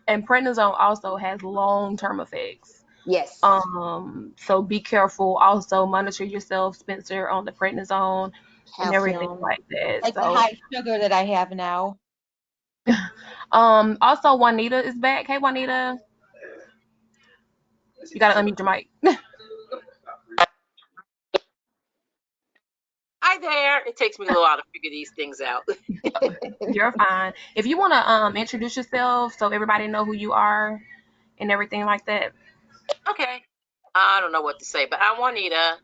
Speaker 2: And prednisone also has long-term effects.
Speaker 1: Yes.
Speaker 2: So be careful. Also monitor yourself, Spencer, on the prednisone and everything like that.
Speaker 8: Like the high sugar that I have now.
Speaker 2: Also Juanita is back. Hey, Juanita. You gotta unmute your mic.
Speaker 13: Hi there. It takes me a little while to figure these things out.
Speaker 2: You're fine. If you wanna introduce yourself so everybody know who you are and everything like that.
Speaker 13: Okay. I don't know what to say, but I'm Juanita.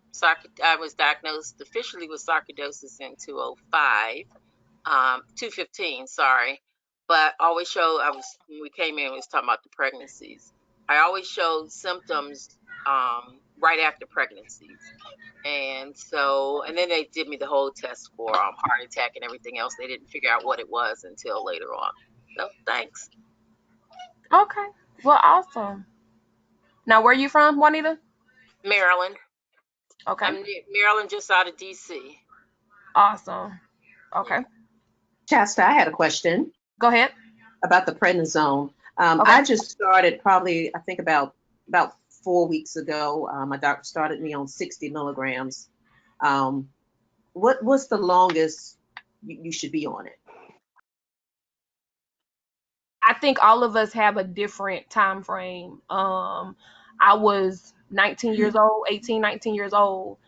Speaker 13: I was diagnosed officially with sarcoidosis in 2015, sorry. But always when we came in, we was talking about the pregnancies. I always showed symptoms right after pregnancies. And then they did me the whole test for heart attack and everything else. They didn't figure out what it was until later on. So thanks.
Speaker 2: Okay. Well, awesome. Now, where are you from, Juanita?
Speaker 13: Maryland.
Speaker 2: Okay.
Speaker 13: I'm near Maryland, just out of DC.
Speaker 2: Awesome. Okay.
Speaker 5: Shasta, I had a question.
Speaker 2: Go ahead.
Speaker 5: About the prednisone.
Speaker 2: Okay.
Speaker 5: I just started probably, I think about 4 weeks ago. My doctor started me on 60 milligrams. What's the longest you should be on it?
Speaker 2: I think all of us have a different time frame. I was 19 years old, 18, 19 years old.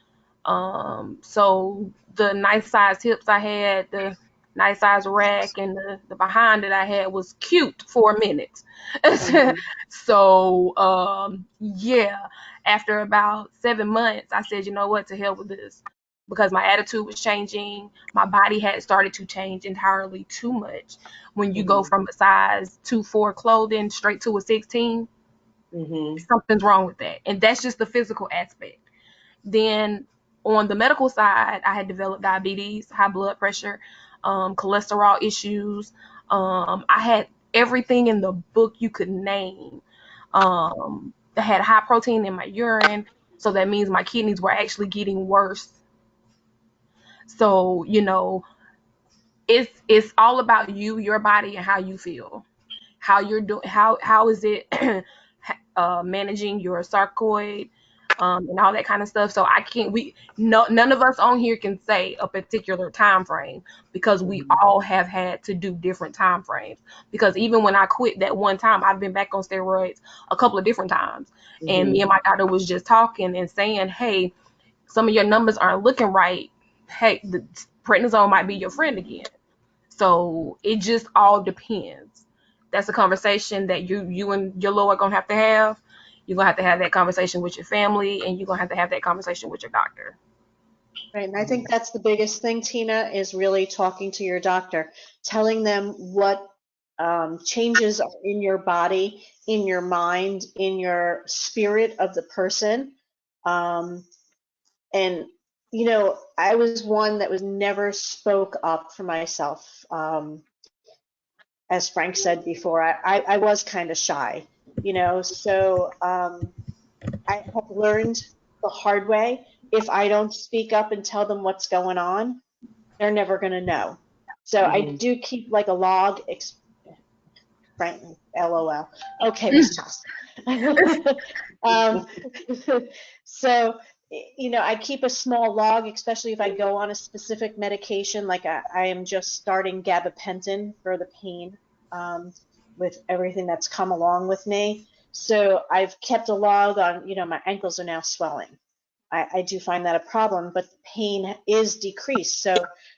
Speaker 2: So the nice size hips I had, the nice size rack, and the behind that I had was cute for a minute. So yeah, after about 7 months, I said, you know what, to hell with this. because my attitude was changing. My body had started to change entirely too much. When you go from a size 2-4 clothing straight to a 16, something's wrong with that. And that's just the physical aspect. Then on the medical side, I had developed diabetes, high blood pressure, cholesterol issues. I had everything in the book you could name. I had high protein in my urine, so that means my kidneys were actually getting worse. So, you know, it's all about you, your body, and how you feel. How you're doing, how is it managing your sarcoid, and all that kind of stuff. So none of us on here can say a particular time frame, because we all have had to do different time frames. Because even when I quit that one time, I've been back on steroids a couple of different times. And me and my doctor was just talking and saying, hey, some of your numbers aren't looking right. Hey, the prednisone might be your friend again. So it just all depends. That's a conversation that you and your Lord are gonna have to have. You're gonna have to have that conversation with your family, and you're gonna have to have that conversation with your doctor.
Speaker 3: Right, and I think that's the biggest thing, Tina, is really talking to your doctor, telling them what changes are in your body, in your mind, in your spirit of the person. And, you know, I was one that was never spoke up for myself. As Frank said before, I was kind of shy, you know, so I have learned the hard way. If I don't speak up and tell them what's going on, they're never going to know. So I do keep like a log. Frank, LOL. Okay, Miss Toss. So, you know, I keep a small log, especially if I go on a specific medication, like I am just starting gabapentin for the pain, with everything that's come along with me. So I've kept a log on, you know, my ankles are now swelling. I do find that a problem, but the pain is decreased. So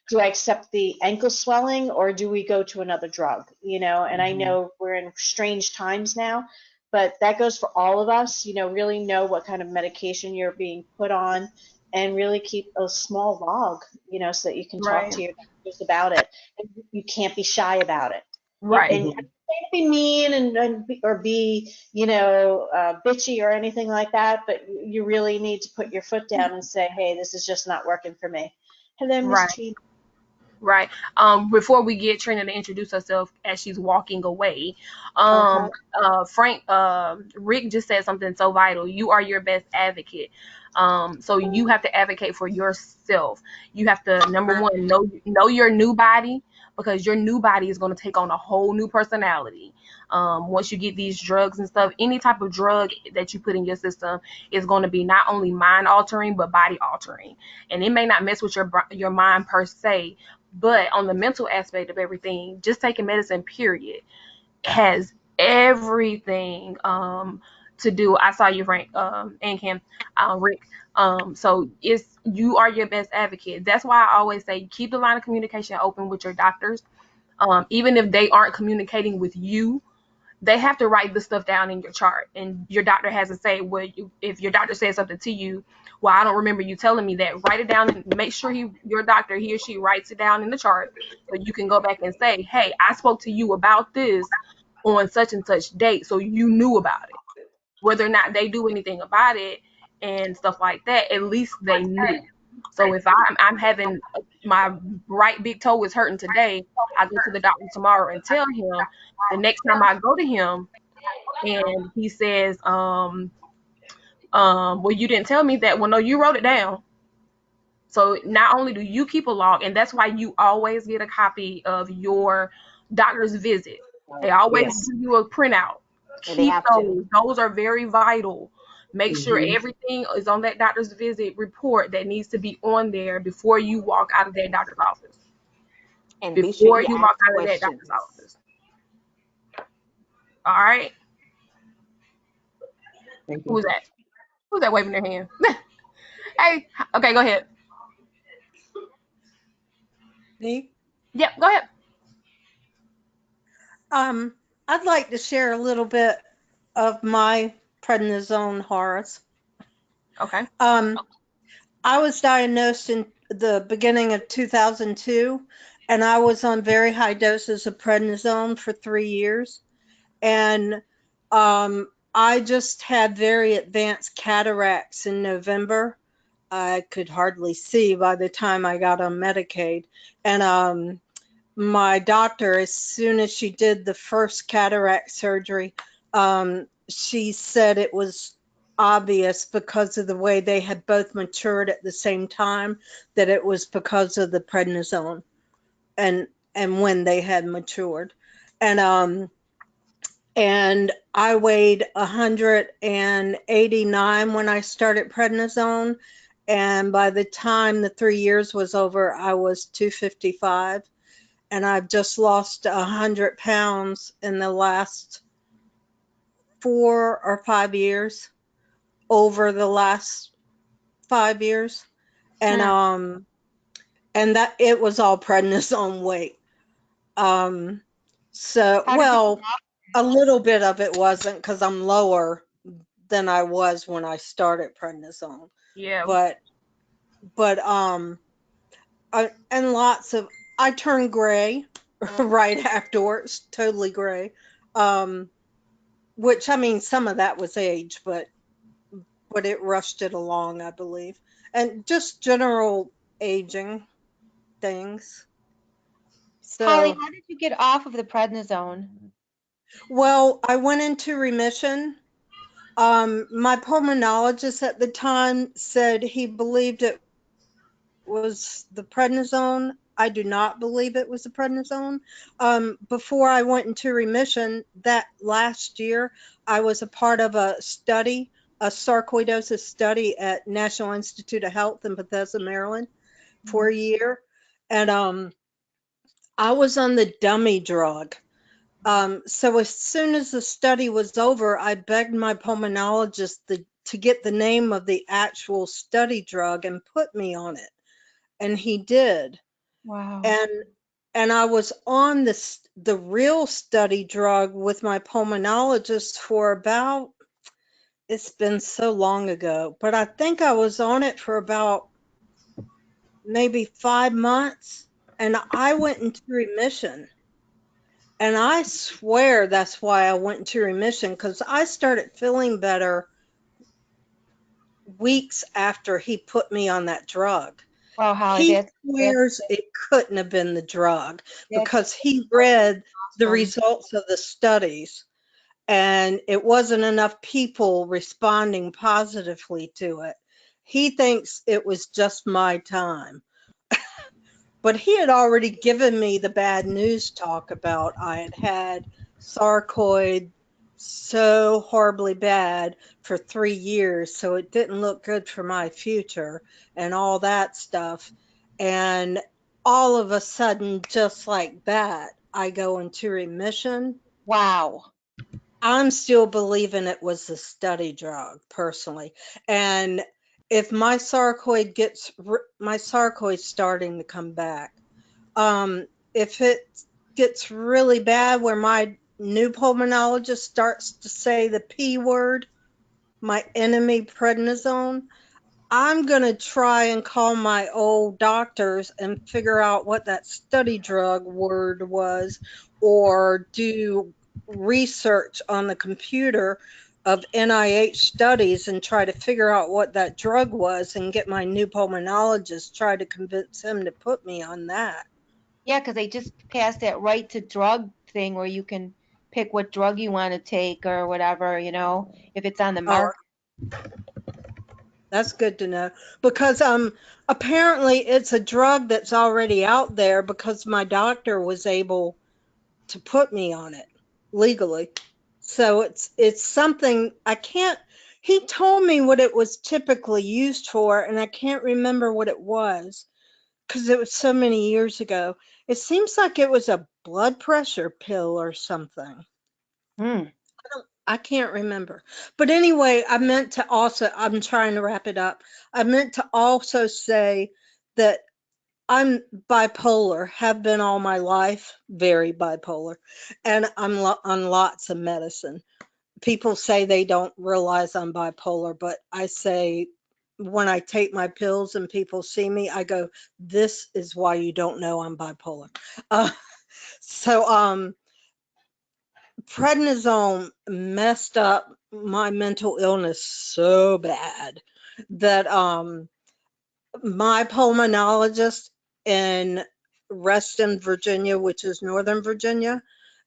Speaker 3: do I accept the ankle swelling, or do we go to another drug? You know, and I know we're in strange times now, but that goes for all of us. You know, really know what kind of medication you're being put on, and really keep a small log, you know, so that you can talk to your doctors about it. And you can't be shy about it.
Speaker 2: Right.
Speaker 3: And can't be mean or be, you know, bitchy or anything like that, but you really need to put your foot down and say, hey, this is just not working for me. Hello, Miss Tina.
Speaker 2: Right. Before we get Trina to introduce herself as she's walking away, Frank, Rick just said something so vital. You are your best advocate. So you have to advocate for yourself. You have to, number one, know your new body, because your new body is going to take on a whole new personality. Once you get these drugs and stuff, any type of drug that you put in your system is going to be not only mind altering, but body altering. And it may not mess with your mind per se, but on the mental aspect of everything, just taking medicine, period, has everything to do. I saw you, Frank, Ancan, Rick. So you are your best advocate. That's why I always say keep the line of communication open with your doctors. Even if they aren't communicating with you, they have to write the stuff down in your chart, and your doctor has to say, well, if your doctor says something to you, well, I don't remember you telling me that. Write it down and make sure your doctor, he or she, writes it down in the chart, so you can go back and say, hey, I spoke to you about this on such and such date, so you knew about it. Whether or not they do anything about it and stuff like that, at least they knew. So if I'm having my right big toe is hurting today, I go to the doctor tomorrow and tell him. The next time I go to him and he says, well, you didn't tell me that. Well, no, you wrote it down. So not only do you keep a log, and that's why you always get a copy of your doctor's visit. They always give you a printout. Keep those. Those are very vital. Make sure everything is on that doctor's visit report that needs to be on there before you walk out of that doctor's office.
Speaker 1: And
Speaker 2: before you walk out of that doctor's office. All right. Who's that? Who's that waving their hand? Hey, okay, go ahead.
Speaker 11: Me?
Speaker 2: Yep, go ahead.
Speaker 11: I'd like to share a little bit of my prednisone horrors.
Speaker 2: Okay.
Speaker 11: I was diagnosed in the beginning of 2002, and I was on very high doses of prednisone for 3 years. And I just had very advanced cataracts in November. I could hardly see by the time I got on Medicaid. And my doctor, as soon as she did the first cataract surgery, she said it was obvious because of the way they had both matured at the same time that it was because of the prednisone and when they had matured. And I weighed 189 when I started prednisone, and by the time the 3 years was over, I was 255, and I've just lost 100 pounds in the last 4 or 5 years, over the last 5 years, and that it was all prednisone weight. So, well, a little bit of it wasn't because I'm lower than I was when I started prednisone.
Speaker 2: Yeah.
Speaker 11: And I turned gray right afterwards, totally gray. Which, I mean, some of that was age, but it rushed it along, I believe. And just general aging things.
Speaker 8: Holly,
Speaker 11: So,
Speaker 8: how did you get off of the prednisone?
Speaker 11: well, I went into remission. My pulmonologist at the time said he believed it was the prednisone. I do not believe it was the prednisone. Before I went into remission, that last year, I was a part of a study, a sarcoidosis study at National Institute of Health in Bethesda, Maryland, for a year. And I was on the dummy drug. So as soon as the study was over, I begged my pulmonologist to get the name of the actual study drug and put me on it. And he did.
Speaker 8: Wow.
Speaker 11: And I was on the real study drug with my pulmonologist for about, it's been so long ago, but I think I was on it for about maybe 5 months, and I went into remission. And I swear that's why I went into remission, because I started feeling better weeks after he put me on that drug.
Speaker 8: Wow, Holly,
Speaker 11: He swears it couldn't have been the drug because he read the results of the studies, and it wasn't enough people responding positively to it. He thinks it was just my time. But he had already given me the bad news talk about I had had sarcoid so horribly bad for 3 years, so it didn't look good for my future and all that stuff. And all of a sudden, just like that, I go into remission.
Speaker 8: Wow.
Speaker 11: I'm still believing it was the study drug, personally. And if my sarcoid's starting to come back. If it gets really bad where my new pulmonologist starts to say the P word, my enemy prednisone, I'm going to try and call my old doctors and figure out what that study drug word was, or do research on the computer of NIH studies and try to figure out what that drug was and get my new pulmonologist, try to convince him to put me on that.
Speaker 8: Yeah, because they just passed that right to drug thing where you can pick what drug you want to take or whatever, if it's on the market.
Speaker 11: That's good to know, because apparently it's a drug that's already out there because my doctor was able to put me on it legally. So it's something I can't, he told me what it was typically used for, and I can't remember what it was because it was so many years ago. It seems like it was a blood pressure pill or something. I can't remember. But anyway, I'm trying to wrap it up. I meant to also say that I'm bipolar, have been all my life, very bipolar, and I'm on lots of medicine. People say they don't realize I'm bipolar, but I say when I take my pills and people see me, I go, this is why you don't know I'm bipolar. Uh, so prednisone messed up my mental illness so bad that my pulmonologist in Reston, Virginia, which is Northern Virginia,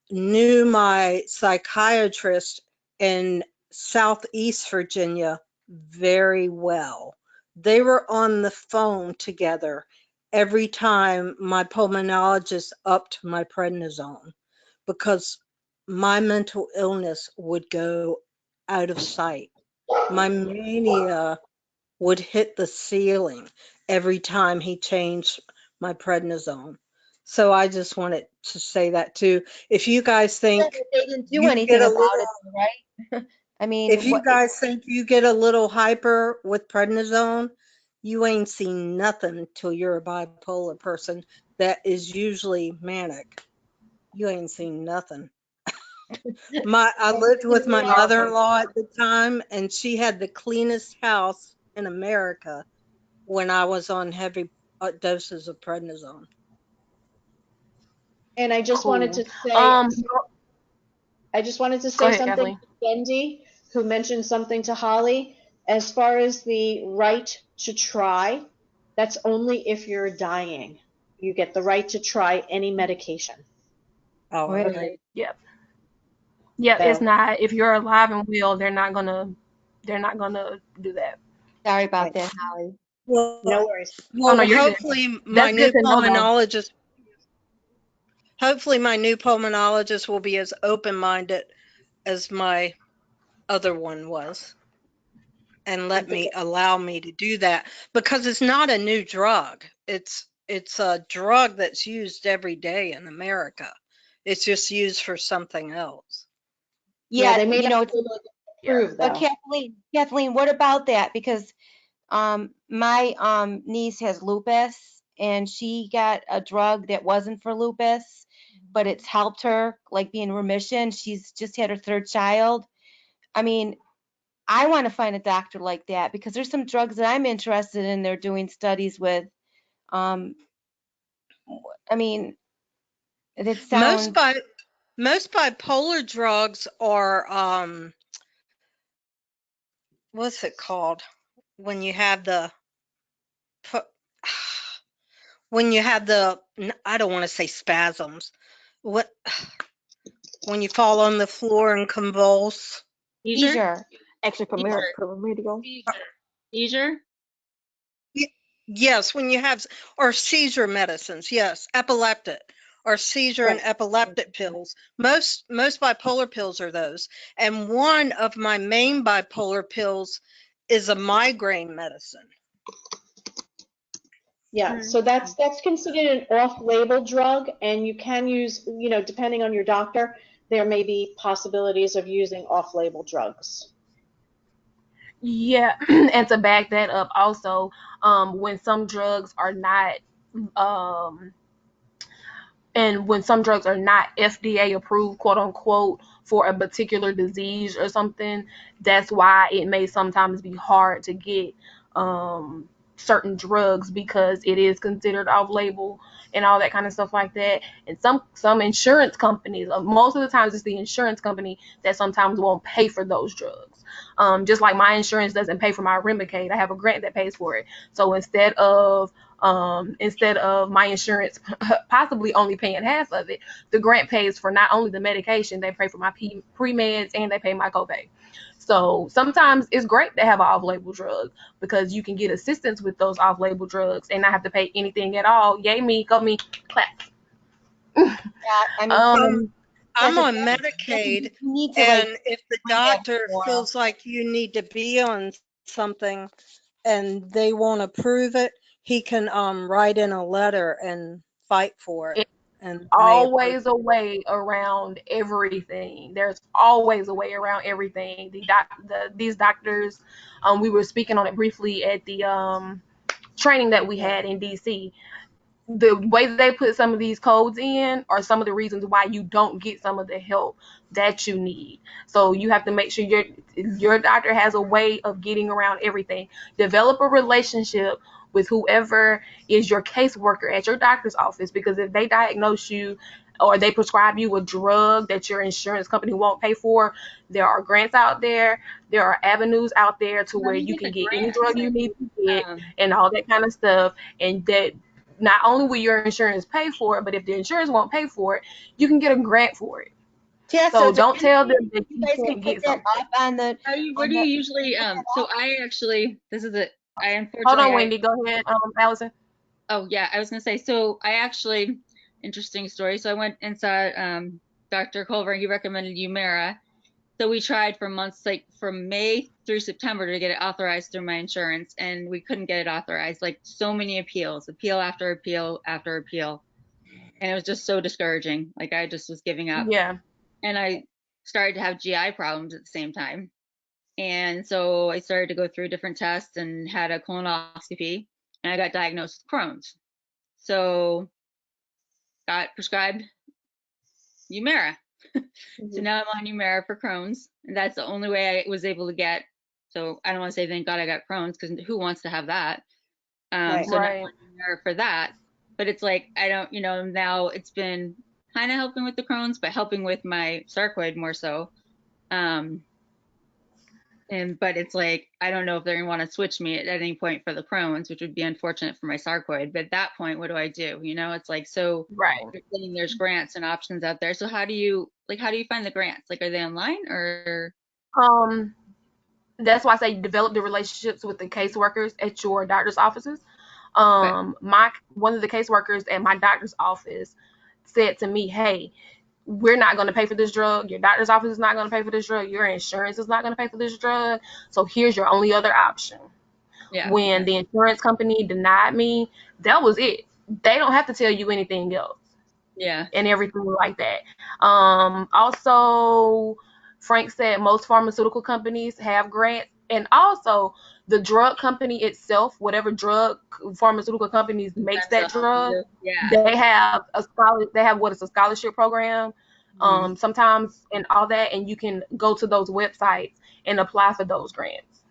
Speaker 11: knew my psychiatrist in Southeast Virginia very well. They were on the phone together every time my pulmonologist upped my prednisone because my mental illness would go out of sight. My mania would hit the ceiling every time he changed my prednisone. So I just wanted to say that too. If you guys think
Speaker 8: They didn't do
Speaker 11: you get
Speaker 8: anything
Speaker 11: a
Speaker 8: about
Speaker 11: little,
Speaker 8: it, right? I mean,
Speaker 11: if you guys think you get a little hyper with prednisone, you ain't seen nothing till you're a bipolar person that is usually manic. You ain't seen nothing. I lived with my mother-in-law at the time, and she had the cleanest house in America when I was on heavy doses of prednisone.
Speaker 3: And I just wanted
Speaker 2: Cool.
Speaker 3: to say,
Speaker 2: Go ahead,
Speaker 3: something
Speaker 2: Kathleen.
Speaker 3: to Bendy, who mentioned something to Holly. As far as the right to try, that's only if you're dying. You get the right to try any medication.
Speaker 11: Oh,
Speaker 8: really?
Speaker 2: Yep. Yep. It's
Speaker 3: So,
Speaker 2: not, if you're alive and well, they're not gonna do that.
Speaker 8: Sorry about
Speaker 3: right.
Speaker 8: that, Holly.
Speaker 11: well,
Speaker 3: No worries.
Speaker 2: Oh no, you're good.
Speaker 11: hopefully
Speaker 2: That's good to know though.
Speaker 11: my new pulmonologist will be as open-minded as my other one was and allow me to do that because it's not a new drug. It's a drug that's used every day in America. It's just used for something else.
Speaker 3: Yeah,
Speaker 8: Yeah,
Speaker 3: they may
Speaker 8: you
Speaker 3: not
Speaker 8: know,
Speaker 3: be able to prove
Speaker 8: but
Speaker 3: though.
Speaker 8: Kathleen, what about that? Because my niece has lupus and she got a drug that wasn't for lupus, but it's helped her like be in remission. She's just had her third child. I mean, I want to find a doctor like that because there's some drugs that I'm interested in. They're doing studies with. Um, I mean, it
Speaker 11: Most
Speaker 8: sounds.
Speaker 11: most bipolar drugs are what's it called when you have the pu- I don't want to say spasms. What when you fall on the floor and convulse?
Speaker 8: Seizure.
Speaker 1: Extra pyramidal.
Speaker 3: Seizure?
Speaker 11: Yes, when you have or seizure medicines. Yes, epileptic or seizure and
Speaker 8: Right.
Speaker 11: epileptic pills. Most bipolar pills are those. And one of my main bipolar pills is a migraine medicine.
Speaker 3: Yeah, so that's considered an off-label drug, and you can use, depending on your doctor, there may be possibilities of using off-label drugs.
Speaker 2: Yeah, and to back that up also, when some drugs are not um when some drugs are not FDA approved, quote unquote, for a particular disease or something, that's why it may sometimes be hard to get certain drugs because it is considered off label and all that kind of stuff like that. And some insurance companies, most of the times it's the insurance company that sometimes won't pay for those drugs. Just like my insurance doesn't pay for my Remicade, I have a grant that pays for it. So instead of my insurance possibly only paying half of it, the grant pays for not only the medication, they pay for my pre-meds and they pay my copay. So sometimes it's great to have an off-label drug because you can get assistance with those off-label drugs and not have to pay anything at all. Yay me, go me, clap.
Speaker 8: Yeah, I mean,
Speaker 11: I'm
Speaker 8: as a
Speaker 11: on
Speaker 8: doctor,
Speaker 11: Medicaid,
Speaker 8: you need to like
Speaker 11: and if the
Speaker 8: find that
Speaker 11: doctor
Speaker 8: for.
Speaker 11: feels like you need to be on something and they won't approve it, he can write in a letter and fight for it, and they approve.
Speaker 2: Always a way around everything. There's always a way around everything. These doctors, we were speaking on it briefly at the training that we had in DC. the way they put some of these codes in are some of the reasons why you don't get some of the help that you need. So you have to make sure your doctor has a way of getting around everything. Develop a relationship with whoever is your caseworker at your doctor's office, because if they diagnose you or they prescribe you a drug that your insurance company won't pay for, there are grants out there. There are avenues out there to where you can get any drug you need to get and all that kind of stuff. And that not only will your insurance pay for it, but if the insurance won't pay for it, you can get a grant for it.
Speaker 8: Yeah,
Speaker 2: So don't tell them that
Speaker 8: you
Speaker 2: you
Speaker 8: guys can
Speaker 2: can't
Speaker 8: put
Speaker 2: get
Speaker 8: that
Speaker 2: something.
Speaker 8: up on the.
Speaker 14: What do you usually? So I actually, this is it. I
Speaker 2: Hold
Speaker 14: unfortunately.
Speaker 2: on, Wendy. Go ahead, Allison.
Speaker 14: Oh yeah, I was gonna say. So I actually, interesting story. So I went and saw Dr. Culver. He recommended Humira. So we tried for months, like from May through September, to get it authorized through my insurance, and we couldn't get it authorized. Like so many appeals, appeal after appeal after appeal, and it was just so discouraging. Like I just was giving up.
Speaker 2: Yeah.
Speaker 14: And I started to have GI problems at the same time. And so I started to go through different tests and had a colonoscopy, and I got diagnosed with Crohn's. So got prescribed Humira. So now I'm on Humira for Crohn's, and that's the only way I was able to get. So I don't want to say thank God I got Crohn's, because who wants to have that? So now I'm on Humira for that. But it's like, I don't, now it's been kind of helping with the Crohn's, but helping with my sarcoid more so. But it's like, I don't know if they're gonna want to switch me at any point for the Crohn's, which would be unfortunate for my sarcoid. But at that point, what do I do? It's like, so there's grants and options out there. So how do you find the grants? Like, are they online or?
Speaker 2: That's why I say develop the relationships with the caseworkers at your doctor's offices. One of the caseworkers at my doctor's office said to me, hey, we're not going to pay for this drug. Your doctor's office is not going to pay for this drug. Your insurance is not going to pay for this drug. So here's your only other option.
Speaker 14: Yeah.
Speaker 2: When the insurance company denied me, that was it. They don't have to tell you anything else.
Speaker 14: Yeah.
Speaker 2: And everything like that. Also, Frank said most pharmaceutical companies have grants. And also, the drug company itself, whatever drug pharmaceutical companies makes that drug, they have what is a scholarship program, sometimes, and all that, and you can go to those websites and apply for those grants.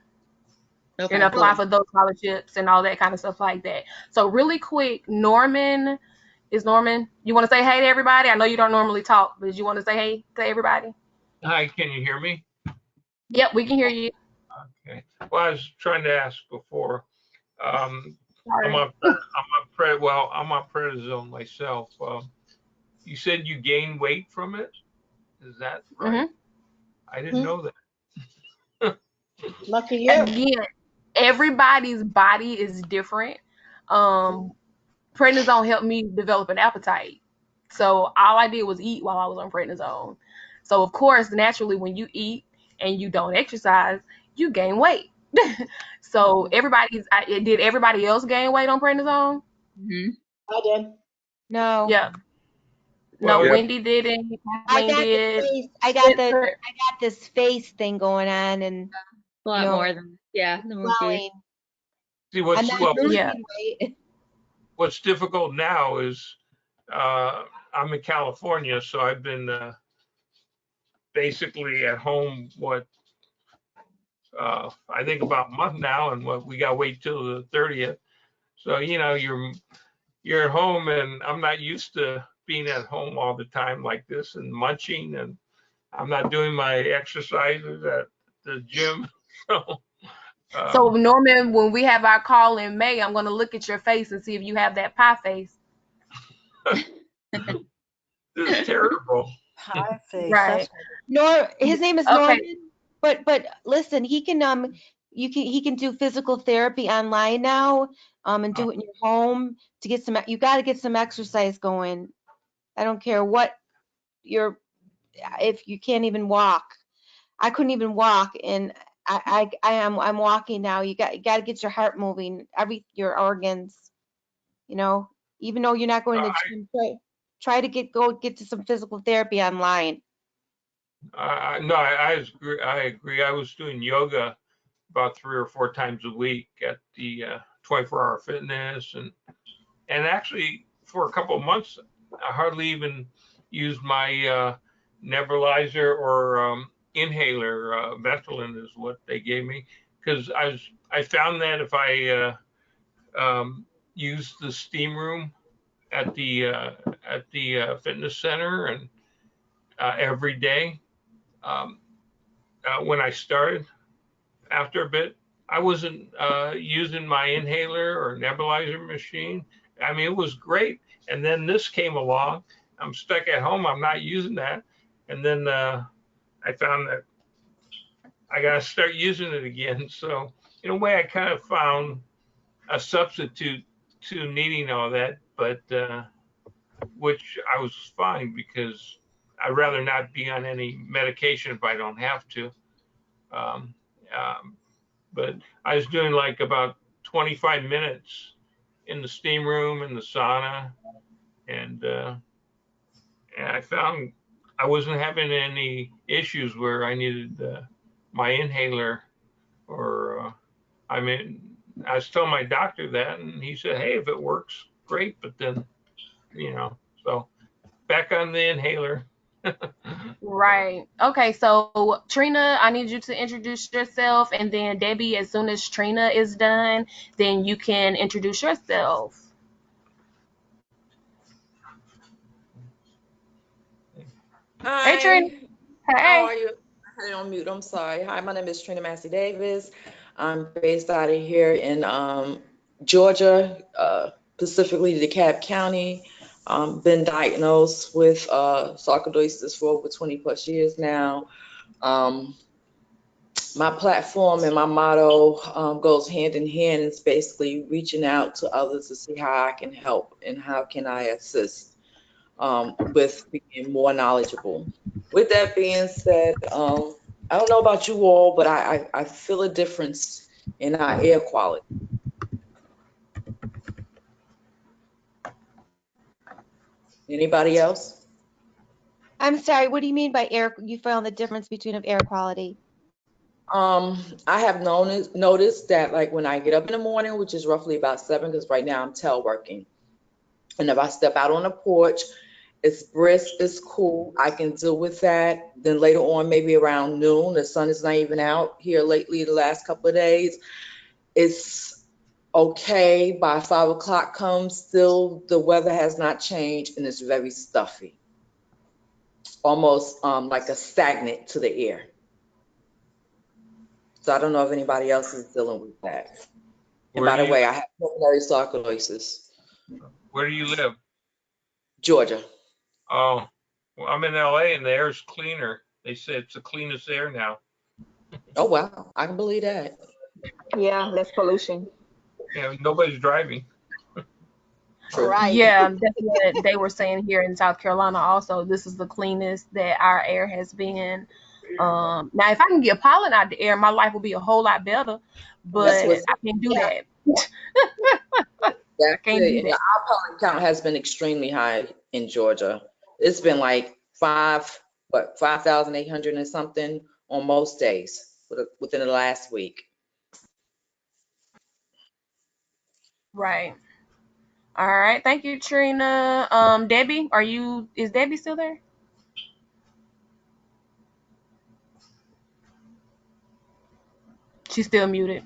Speaker 2: And apply for those scholarships and all that kind of stuff like that. So really quick, Norman, you want to say hey to everybody? I know you don't normally talk, but you want to say hey to everybody?
Speaker 15: Hi, can you hear me?
Speaker 2: Yep, we can hear you.
Speaker 15: Okay. Well, I was trying to ask before. I'm on prednisone myself. You said you gain weight from it? Is that right? I didn't know that.
Speaker 3: Lucky you.
Speaker 2: Again, everybody's body is different. Prednisone helped me develop an appetite. So all I did was eat while I was on prednisone. So of course, naturally, when you eat and you don't exercise, you gain weight. So did everybody else gain weight on prednisone?
Speaker 3: I did.
Speaker 8: No.
Speaker 2: Yeah. No, Wendy didn't. Kathleen
Speaker 8: I got this face thing going on, and
Speaker 14: a lot more than
Speaker 8: swelling.
Speaker 15: See, what's difficult now is I'm in California, so I've been basically at home I think about a month now, and we got to wait till the 30th. So you're at home, and I'm not used to being at home all the time like this and munching, and I'm not doing my exercises at the gym.
Speaker 2: So Norman, when we have our call in May, I'm going to look at your face and see if you have that pie face.
Speaker 15: This is terrible.
Speaker 11: Pie face.
Speaker 2: Right.
Speaker 8: His name is Norman. But listen, he can he can do physical therapy online now, and do it in your home to get some. You got to get some exercise going. I don't care if you can't even walk. I couldn't even walk, and I'm walking now. You got to get your heart moving, your organs. Even though you're not going to the gym, try to get to some physical therapy online.
Speaker 15: No, I agree. I was doing yoga about 3 or 4 times a week at the 24-hour fitness, and And actually, for a couple of months, I hardly even used my nebulizer or inhaler. Ventolin is what they gave me, because I found that if I use the steam room at the fitness center and every day, when I started, after a bit, I wasn't using my inhaler or nebulizer machine. I mean, it was great. And then this came along. I'm stuck at home. I'm not using that. And then I found that I got to start using it again. So in a way, I kind of found a substitute to needing all that, but which I was fine, because I'd rather not be on any medication if I don't have to. Um, um, but I was doing like about 25 minutes in the steam room in the sauna, and I found I wasn't having any issues where I needed my inhaler, or I mean, I was telling my doctor that, and he said, "Hey, if it works, great." But then, so back on the inhaler.
Speaker 2: Right. Okay, so Trina, I need you to introduce yourself, and then Debbie, as soon as Trina is done, then you can introduce yourself. Hey, Trina.
Speaker 16: Hi, how
Speaker 2: Hey.
Speaker 16: are you? I had it on mute. I'm sorry. Hi, my name is Trina Massey Davis. I'm based out of here in Georgia, specifically DeKalb County. Been diagnosed with sarcoidosis for over 20 plus years now. My platform and my motto goes hand in hand. It's basically reaching out to others to see how I can help and how can I assist with being more knowledgeable. With that being said, I don't know about you all, but I feel a difference in our air quality. Anybody else?
Speaker 8: I'm sorry, what do you mean by you found the difference between air quality?
Speaker 16: I have noticed that, like, when I get up in the morning, which is roughly about 7, because right now I'm teleworking, and if I step out on the porch, it's brisk, it's cool, I can deal with that. Then later on, maybe around noon, the sun is not even out here lately, the last couple of days, it's okay. By 5 o'clock comes, still the weather has not changed, and it's very stuffy, almost like a stagnant to the air. So I don't know if anybody else is dealing with that. And by the way, I have pulmonary sarcoidosis.
Speaker 15: Where do you live?
Speaker 16: Georgia.
Speaker 15: Oh, well, I'm in LA, and the air's cleaner. They say it's the cleanest air now.
Speaker 16: Oh, wow. I can believe that.
Speaker 1: Yeah, less pollution.
Speaker 15: Yeah, nobody's driving.
Speaker 1: Right.
Speaker 2: Yeah, that's what they were saying here in South Carolina also. This is the cleanest that our air has been. Now, if I can get pollen out the air, my life will be a whole lot better, but I can't do that.
Speaker 16: I
Speaker 2: can't do
Speaker 16: that.
Speaker 2: that.
Speaker 16: Our pollen count has been extremely high in Georgia. It's been like 5,800 and something on most days within the last week.
Speaker 2: Right. All right. Thank you, Trina. Debbie, is Debbie still there? She's still muted.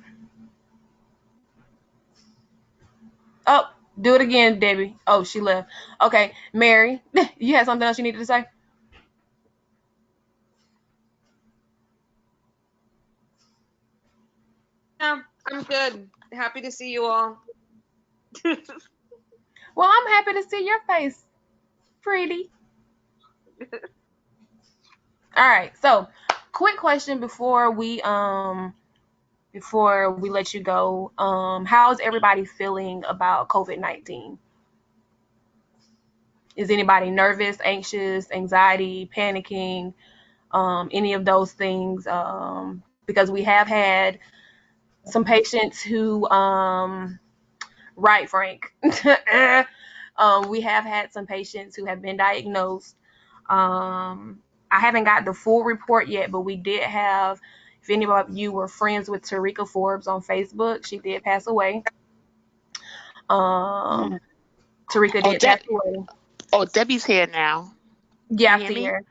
Speaker 2: Oh, do it again, Debbie. Oh, she left. Okay, Mary, you had something else you needed to say?
Speaker 10: Yeah, I'm good. Happy to see you all.
Speaker 2: Well, I'm happy to see your face, pretty. All right. So, quick question before we let you go. How's everybody feeling about COVID-19? Is anybody nervous, anxious, anxiety, panicking, any of those things? Because we have had some patients who, right, Frank. We have had some patients who have been diagnosed. I haven't got the full report yet, but we did have, if any of you were friends with Tarika Forbes on Facebook, she did pass away. Tarika
Speaker 10: Oh,
Speaker 2: did pass away.
Speaker 10: oh, Debbie's here now.
Speaker 2: Yeah,
Speaker 10: Can
Speaker 2: I
Speaker 10: you hear
Speaker 2: see
Speaker 10: me?
Speaker 2: her.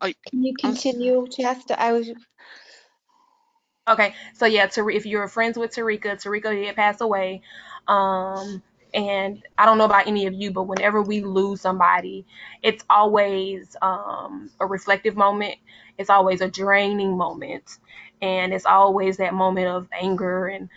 Speaker 10: Oh,
Speaker 8: Can you
Speaker 10: I'm s-
Speaker 8: continue, Chasta? I was
Speaker 2: Okay, so yeah, if you're friends with Tarika, Tarika did pass away. Um, and I don't know about any of you, but whenever we lose somebody, it's always a reflective moment. It's always a draining moment, and it's always that moment of anger and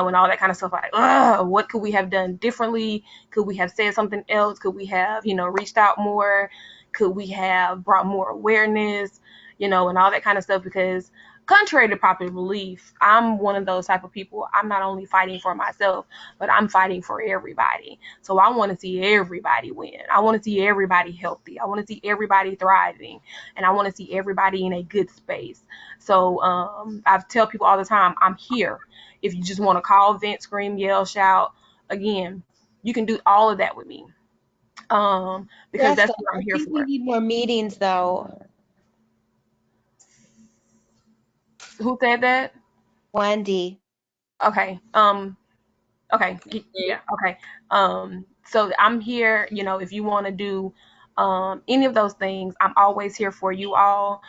Speaker 2: and all that kind of stuff. Like, ugh, what could we have done differently? Could we have said something else? Could we have reached out more? Could we have brought more awareness? And all that kind of stuff because contrary to popular belief, I'm one of those type of people. I'm not only fighting for myself, but I'm fighting for everybody. So I want to see everybody win. I want to see everybody healthy. I want to see everybody thriving, and I want to see everybody in a good space. So I tell people all the time, I'm here. If you just want to call, vent, scream, yell, shout, again, you can do all of that with me. Because that's
Speaker 8: Chasta,
Speaker 2: what I'm
Speaker 8: I
Speaker 2: here
Speaker 8: think we
Speaker 2: for.
Speaker 8: need more meetings though.
Speaker 2: Who said that?
Speaker 8: Wendy.
Speaker 2: Okay. Okay. Yeah. Okay. So I'm here, if you want to do any of those things, I'm always here for you all.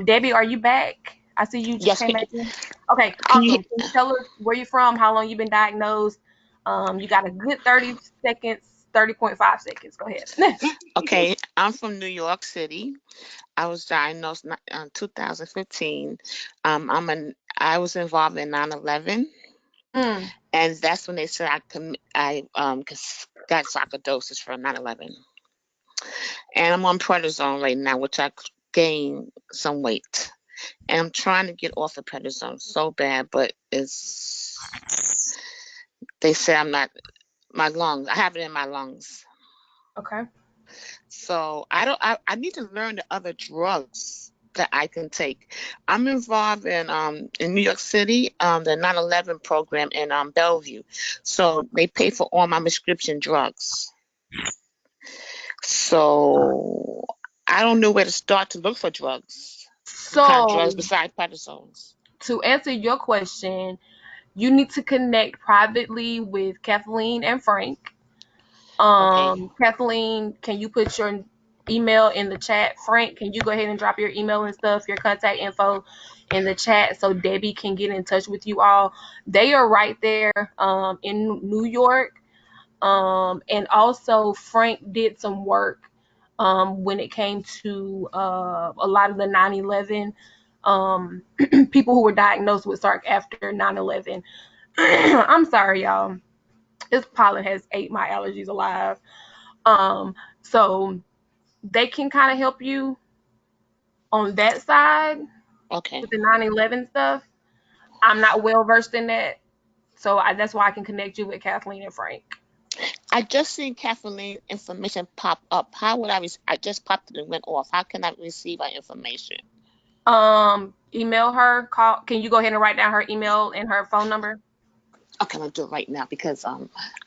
Speaker 2: Debbie, are you back? I see you just
Speaker 10: yes.
Speaker 2: came back in. Okay,
Speaker 10: Can you?
Speaker 2: awesome. Can you tell us where you're from, how long you've been diagnosed? You got a good 30 seconds, 30.5 seconds. Go ahead.
Speaker 10: Okay, I'm from New York City. I was diagnosed in 2015. I was involved in 9/11,
Speaker 2: Mm,
Speaker 10: and that's when they said got sarcoidosis from 9/11. And I'm on prednisone right now, which I gained some weight. And I'm trying to get off the prednisone so bad, but they say I'm not, my lungs, I have it in my lungs.
Speaker 2: okay.
Speaker 10: So I need to learn the other drugs that I can take. I'm involved in New York City, the 9/11 program in Bellevue. So they pay for all my prescription drugs. So I don't know where to start to look for drugs. What kind of drugs
Speaker 2: So
Speaker 10: besides prednisones?
Speaker 2: to answer your question, you need to connect privately with Kathleen and Frank.
Speaker 10: Okay.
Speaker 2: Kathleen, can you put your email in the chat? Frank, can you go ahead and drop your email and stuff, your contact info in the chat so Debbie can get in touch with you all? They are right there in New York. And also Frank did some work when it came to a lot of the 9/11 people who were diagnosed with SARC after 9/11. I'm sorry, y'all. This pollen has ate my allergies alive. Um, so they can kind of help you on that side
Speaker 10: Okay.
Speaker 2: with the 9/11 stuff. I'm not well versed in that, so that's why I can connect you with Kathleen and Frank.
Speaker 10: I just seen Cathleen information pop up. How would I just popped it and went off. How can I receive her information?
Speaker 2: Email her, call. Can you go ahead and write down her email and her phone number?
Speaker 10: Okay, I'm gonna do it right now because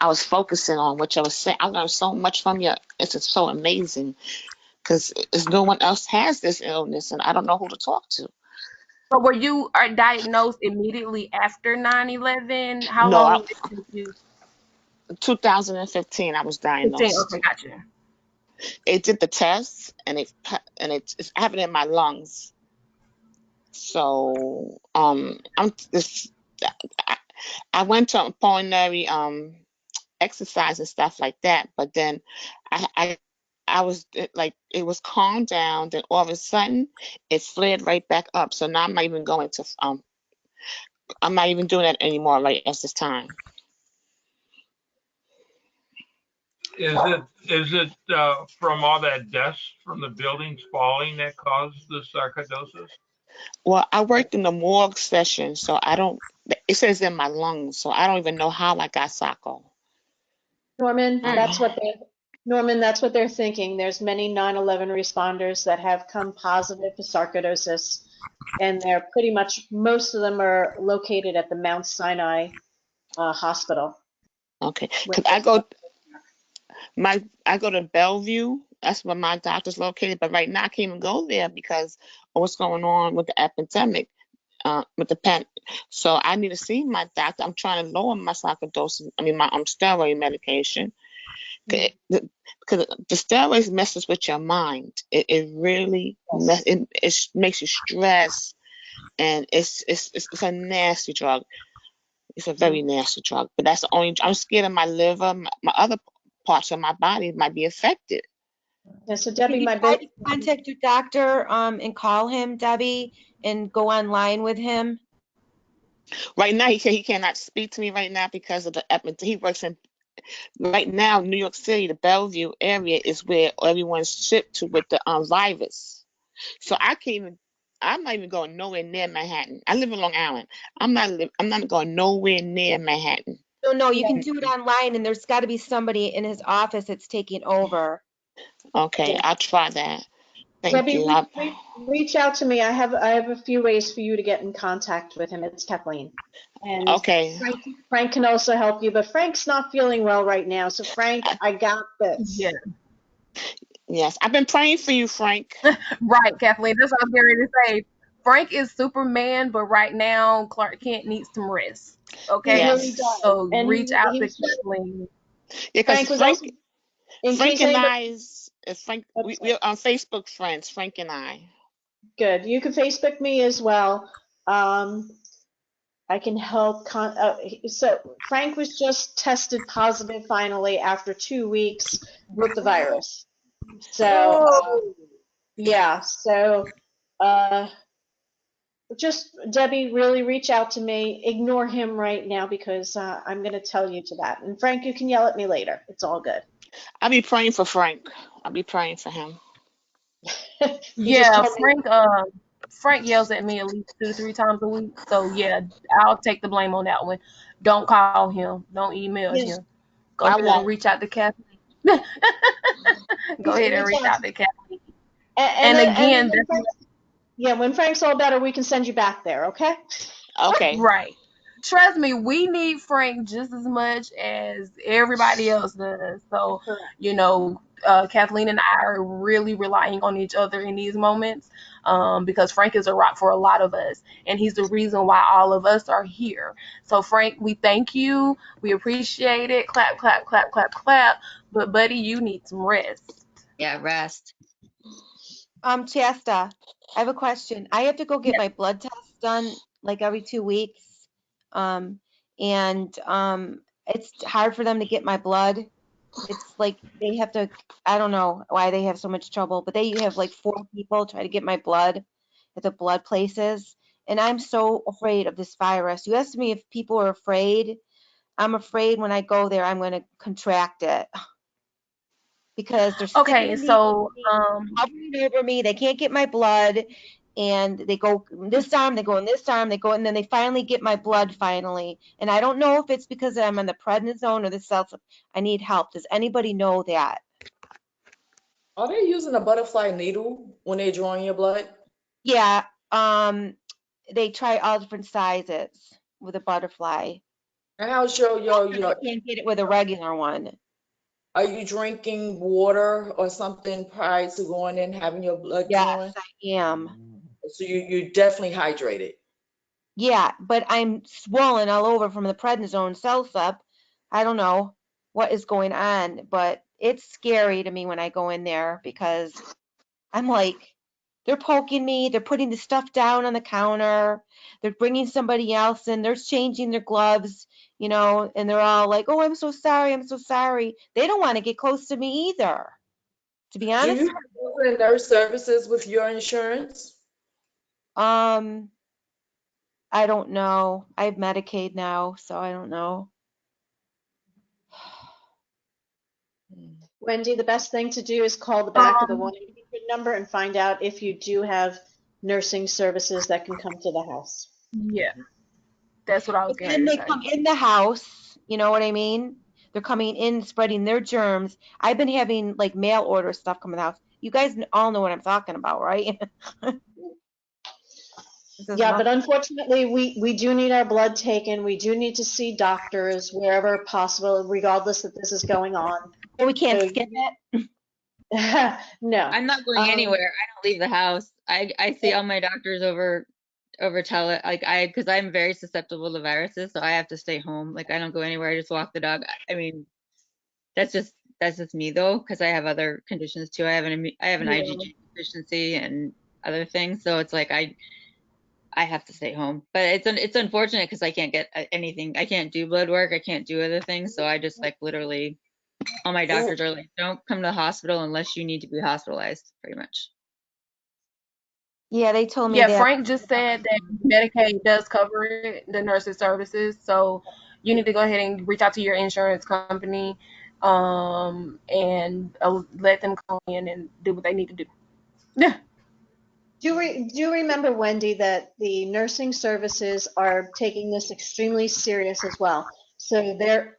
Speaker 10: I was focusing on what you was saying. I learned so much from you. It's just so amazing because no one else has this illness, and I don't know who to talk to.
Speaker 2: So were you diagnosed immediately after 9/11? How
Speaker 10: No,
Speaker 2: long did it take you?
Speaker 10: 2015, I was
Speaker 2: 15.
Speaker 10: diagnosed.
Speaker 2: Okay, gotcha.
Speaker 10: It did the test, and it's having it in my lungs. So I'm this. I, I went to pulmonary exercise and stuff like that, but then I I, I was it was calmed down. Then all of a sudden, it flared right back up. So now I'm not even doing that anymore right at this time.
Speaker 15: Is it from all that dust from the buildings falling that caused the sarcoidosis?
Speaker 10: Well, I worked in the morgue session, so I don't. It says in my lungs, so I don't even know how I got sarco.
Speaker 3: Norman,
Speaker 2: Mm.
Speaker 3: that's what they're thinking. There's many 9/11 responders that have come positive for sarcoidosis, and they're pretty much most of them are located at the Mount Sinai hospital.
Speaker 10: Okay, because I go to Bellevue. That's where my doctor's located. But right now I can't even go there because of what's going on with the epidemic. with the pen. So I need to see my doctor. I'm trying to lower my sarcoidosis. I mean, my steroid medication. Because the steroids messes with your mind. It really it makes you stress, and it's a nasty drug. It's a very nasty drug. But that's the only. I'm scared of my liver. My other parts of my body might be affected.
Speaker 3: Yeah, so Debbie,
Speaker 8: Can you
Speaker 3: my
Speaker 8: try to contact your doctor and call him, Debbie, and go online with him?
Speaker 10: Right now, he said he cannot speak to me right now because of the he works in. Right now, New York City, the Bellevue area is where everyone's shipped to with the virus. So I can't even. I'm not even going nowhere near Manhattan. I live in Long Island. I'm not going nowhere near Manhattan.
Speaker 8: No, you can do it online, and there's got to be somebody in his office that's taking over.
Speaker 10: Okay,
Speaker 3: Yeah.
Speaker 10: I'll try that. Thank
Speaker 3: Debbie,
Speaker 10: you.
Speaker 3: reach out to me. I have a few ways for you to get in contact with him. It's Kathleen. And
Speaker 10: Okay.
Speaker 3: Frank can also help you, but Frank's not feeling well right now. So Frank, I got this.
Speaker 2: Yeah.
Speaker 10: Yes, I've been praying for you, Frank.
Speaker 2: Right, Kathleen. That's what I'm getting ready to say. Frank is Superman, but right now Clark Kent needs some rest. Okay.
Speaker 3: He really does.
Speaker 2: So
Speaker 3: And
Speaker 2: reach out to Kathleen.
Speaker 10: Yeah, because
Speaker 3: Frank
Speaker 10: and we're on Facebook friends, Frank and I.
Speaker 3: Good. You can Facebook me as well. I can help. So Frank was just tested positive finally after 2 weeks with the virus. So yeah. So just Debbie, really reach out to me. Ignore him right now because I'm going to tell you to that. And Frank, you can yell at me later. It's all good.
Speaker 10: I'll be praying for Frank. I'll be praying for him.
Speaker 2: Yeah, Frank yells at me at least 2 to 3 times a week. So yeah, I'll take the blame on that one. Don't call him. Don't email him. Go ahead and reach out to Kathleen. Go ahead and reach out to Kathleen. And again,
Speaker 3: when Frank's all better, we can send you back there. Okay.
Speaker 10: Okay.
Speaker 2: Right. Trust me, we need Frank just as much as everybody else does. So, Kathleen and I are really relying on each other in these moments because Frank is a rock for a lot of us. And he's the reason why all of us are here. So, Frank, we thank you. We appreciate it. Clap, clap, clap, clap, clap. But, buddy, you need some rest.
Speaker 14: Yeah, rest.
Speaker 8: Chasta, I have a question. I have to go get my blood test done like every 2 weeks. It's hard for them to get my blood. It's like they have to, I don't know why they have so much trouble, but they have like 4 people try to get my blood at the blood places. And I'm so afraid of this virus. You asked me if people are afraid. I'm afraid when I go there, I'm going to contract it. Because they're
Speaker 2: okay, so
Speaker 8: hovering over me, they can't get my blood, and they go this arm, they go in this arm, they go, and then they finally get my blood finally. And I don't know if it's because I'm on the prednisone or the cells. I need help. Does anybody know that?
Speaker 16: Are they using a butterfly needle when they're drawing your blood?
Speaker 8: Yeah. They try all different sizes with a butterfly.
Speaker 16: And how's your
Speaker 8: I can't get it with a regular one.
Speaker 16: Are you drinking water or something prior to going in having your blood drawn?
Speaker 8: Yes, I am.
Speaker 16: So you're definitely hydrated.
Speaker 8: Yeah, but I'm swollen all over from the prednisone cells up. I don't know what is going on, but it's scary to me when I go in there because I'm like, they're poking me, they're putting the stuff down on the counter, they're bringing somebody else in, they're changing their gloves, and they're all like, oh, I'm so sorry, I'm so sorry. They don't want to get close to me either, to be honest.
Speaker 16: Do you have nurse services with your insurance?
Speaker 8: I don't know. I have Medicaid now, so I don't know.
Speaker 3: Wendy, the best thing to do is call the back of the 1-800 number and find out if you do have nursing services that can come to the house.
Speaker 2: Yeah, that's what I was
Speaker 8: going to say. They come in the house, you know what I mean? They're coming in, spreading their germs. I've been having like mail order stuff come in the house. You guys all know what I'm talking about, right?
Speaker 3: Yeah, but unfortunately, we do need our blood taken. We do need to see doctors wherever possible, regardless that this is going on.
Speaker 8: So we can't skip it?
Speaker 3: No.
Speaker 14: I'm not going anywhere. I don't leave the house. I see all my doctors over overtell it. Like because I'm very susceptible to viruses, so I have to stay home. Like I don't go anywhere. I just walk the dog. I mean, that's just me though, because I have other conditions too. I have an IgG deficiency and other things, so it's like I have to stay home. But it's unfortunate because I can't get anything. I can't do blood work. I can't do other things. So I just like literally, all my doctors are like, don't come to the hospital unless you need to be hospitalized, pretty much.
Speaker 8: Yeah, they told me
Speaker 2: Yeah,
Speaker 8: that.
Speaker 2: Frank just said that Medicaid does cover it, the nurses' services. So you need to go ahead and reach out to your insurance company, and let them come in and do what they need to do. Yeah.
Speaker 3: Do you remember, Wendy, that the nursing services are taking this extremely serious as well? So their